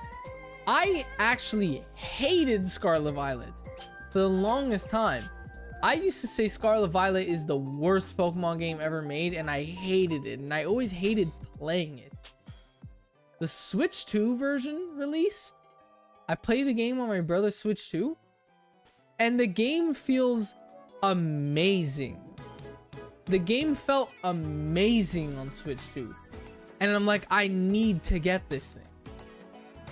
I actually hated Scarlet Violet for the longest time. I used to say Scarlet Violet is the worst Pokemon game ever made, and I hated it, and I always hated playing it. The Switch 2 version release, I played the game on my brother's Switch 2, and the game feels amazing. The game felt amazing on Switch 2, and I'm like, I need to get this thing.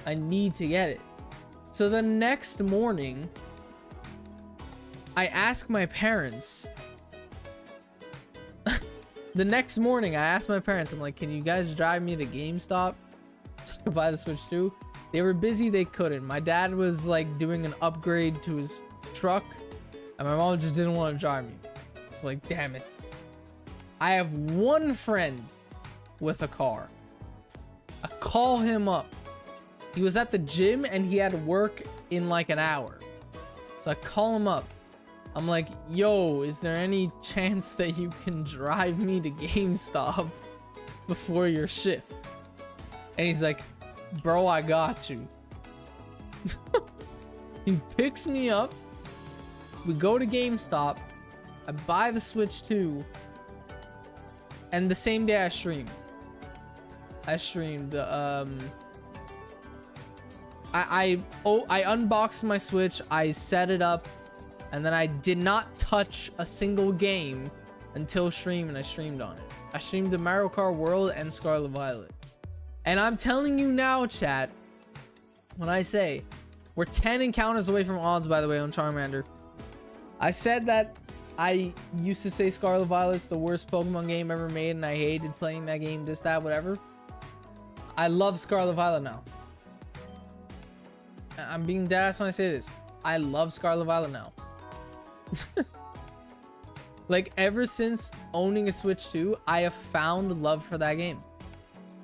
I need to get it. So the next morning, I asked my parents. The next morning, I asked my parents, I'm like, can you guys drive me to GameStop to buy the Switch 2? They were busy, they couldn't. My dad was like doing an upgrade to his truck, and my mom just didn't want to drive me. So like, damn it. I have one friend with a car. I call him up. He was at the gym and he had work in like an hour. So I call him up. I'm like, yo, is there any chance that you can drive me to GameStop before your shift? And he's like, bro, I got you. He picks me up. We go to GameStop. I buy the Switch 2. And the same day I streamed. I unboxed my Switch, I set it up, and then I did not touch a single game until stream, and I streamed on it. I streamed the Mario Kart World and Scarlet Violet. And I'm telling you now, chat, when I say we're 10 encounters away from odds, by the way, on Charmander. I said that I used to say Scarlet Violet's the worst Pokemon game ever made, and I hated playing that game, this, that, whatever. I love Scarlet Violet now. I'm being dead ass when I say this. I love Scarlet Violet now. Like, ever since owning a Switch 2, I have found love for that game.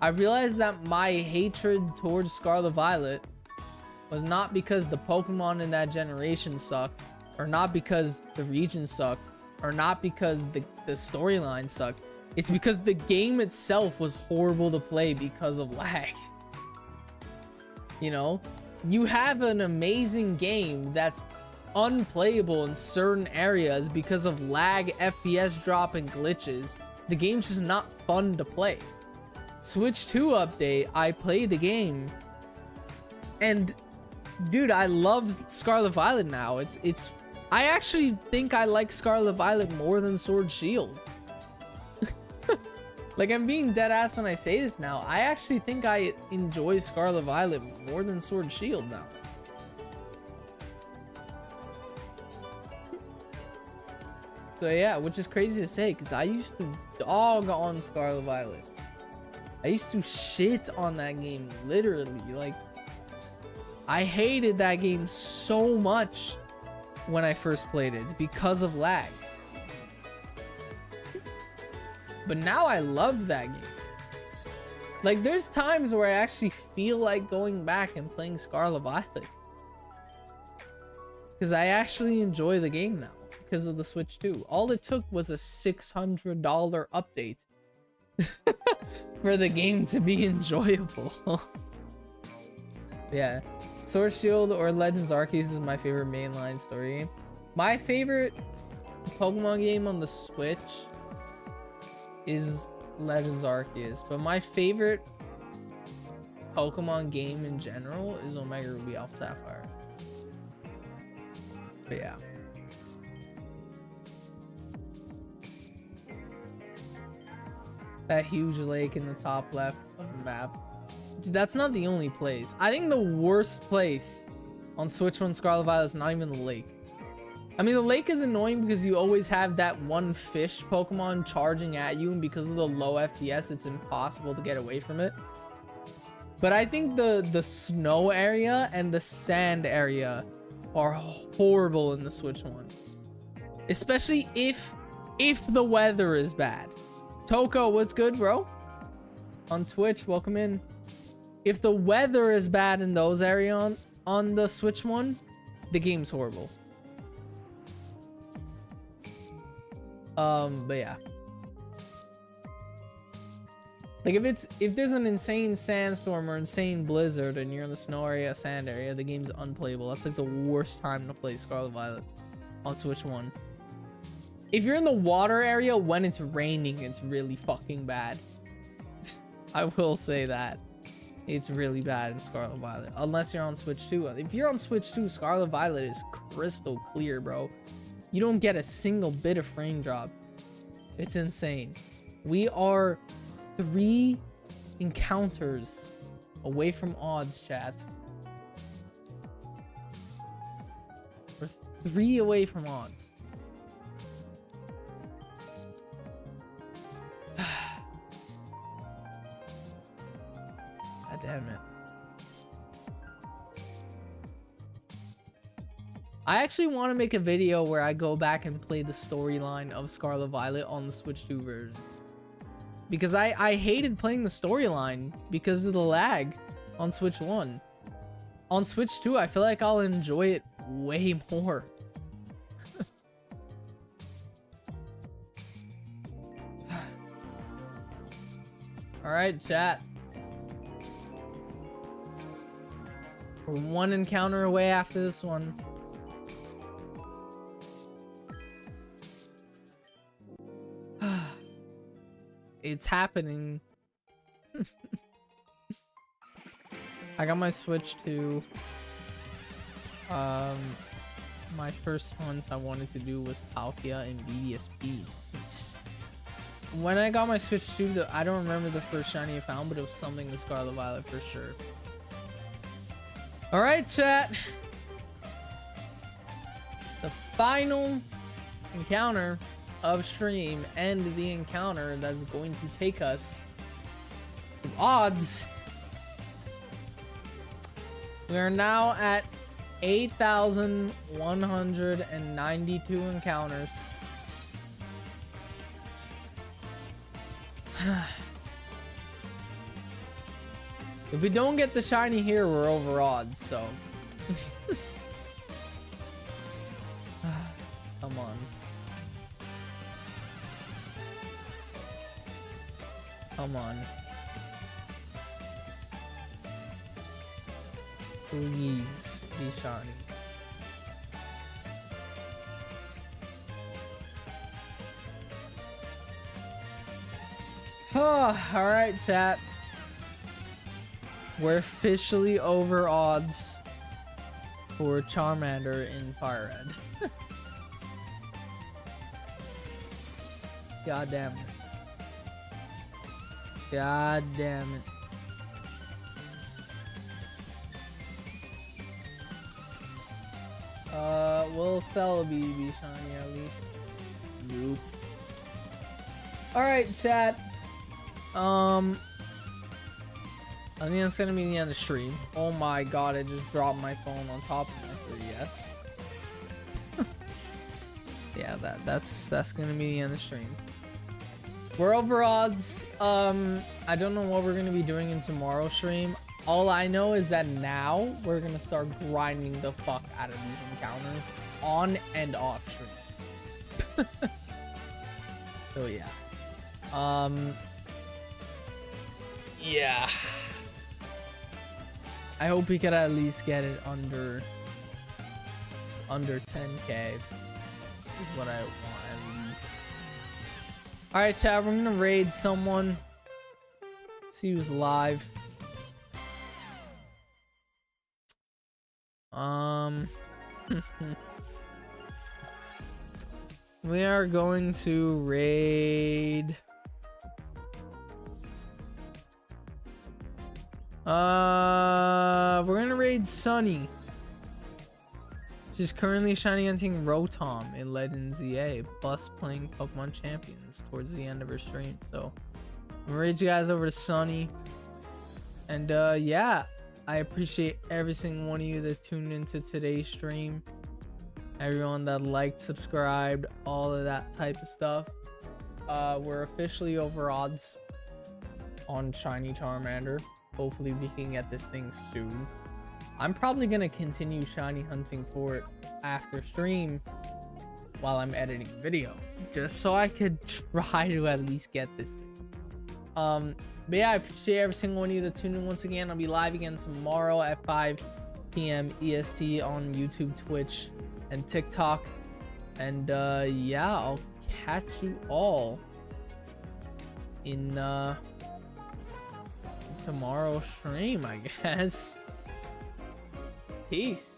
I realized that my hatred towards Scarlet Violet was not because the Pokemon in that generation sucked, or not because the region sucked, or not because the storyline sucked. It's because the game itself was horrible to play because of lag. You know? You have an amazing game that's unplayable in certain areas because of lag, FPS drop, and glitches. The game's just not fun to play. Switch 2 update, I played the game, and dude, I love Scarlet Violet now. I actually think I like Scarlet Violet more than Sword Shield. Like, I'm being dead ass when I say this now. I actually think I enjoy Scarlet Violet more than Sword Shield now. So yeah, which is crazy to say, because I used to dog on Scarlet Violet. I used to shit on that game, literally. Like, I hated that game so much when I first played it because of lag. But now I love that game. Like, there's times where I actually feel like going back and playing Scarlet Violet. Because I actually enjoy the game now because of the Switch 2. All it took was a $600 update for the game to be enjoyable. Yeah. Sword Shield or Legends Arceus is my favorite mainline story game. My favorite Pokemon game on the Switch is Legends Arceus, but my favorite Pokemon game in general is Omega Ruby Alpha Sapphire. But yeah. That huge lake in the top left of the map. That's not the only place. I think the worst place on Switch 1 Scarlet Violet is not even the lake. I mean, the lake is annoying because you always have that one fish Pokemon charging at you, and because of the low FPS, it's impossible to get away from it. But I think the snow area and the sand area are horrible in the Switch 1. Especially if the weather is bad. Toko, what's good, bro? On Twitch, welcome in. If the weather is bad in those areas on the Switch 1, the game's horrible. But yeah. Like if there's an insane sandstorm or insane blizzard and you're in the snow area, sand area, the game's unplayable. That's like the worst time to play Scarlet Violet on Switch 1. If you're in the water area when it's raining, it's really fucking bad. I will say that. It's really bad in Scarlet Violet. Unless you're on Switch 2. If you're on Switch 2, Scarlet Violet is crystal clear, bro. You don't get a single bit of frame drop. It's insane. We are 3 encounters away from odds, chat. We're 3 away from odds. God damn it. I actually want to make a video where I go back and play the storyline of Scarlet Violet on the Switch 2 version. Because I hated playing the storyline because of the lag on Switch 1. On Switch 2, I feel like I'll enjoy it way more. Alright, chat. We're 1 encounter away after this one. It's happening. I got my Switch 2. My first hunt I wanted to do was Palkia and BDSP. When I got my Switch 2, I don't remember the first shiny I found, but it was something with Scarlet Violet for sure. Alright, chat. The final encounter of stream and the encounter that's going to take us to odds. We are now at 8,192 encounters. If we don't get the shiny here, we're over odds, so. Come on. Come on. Please be shiny. Oh, alright, chat. We're officially over odds for Charmander in Fire Red. God damn it. God damn it. We'll sell a BB shiny at least. Nope. Alright, chat. I think that's gonna be the end of the stream. Oh my god, I just dropped my phone on top of my 3DS. Yeah, that's gonna be the end of the stream. We're over odds. I don't know what we're gonna be doing in tomorrow's stream. All I know is that now we're gonna start grinding the fuck out of these encounters on and off stream. So yeah. Yeah. I hope we could at least get it under 10k is what I want at least. Alright, chat, we're gonna raid someone. See who's live. We are going to raid We're gonna raid Sunny. She's currently shiny hunting Rotom in Legends EA, plus playing Pokemon Champions towards the end of her stream. So I'm gonna raid you guys over to Sunny. And yeah, I appreciate every single one of you that tuned into today's stream. Everyone that liked, subscribed, all of that type of stuff. We're officially over odds on shiny Charmander. Hopefully we can get this thing soon. I'm probably gonna continue shiny hunting for it after stream while I'm editing video, just so I could try to at least get this thing. But yeah, I appreciate every single one of you that tuned in once again. I'll be live again tomorrow at 5 p.m. EST on YouTube, Twitch, and TikTok. And yeah, I'll catch you all in tomorrow's stream, I guess. Peace.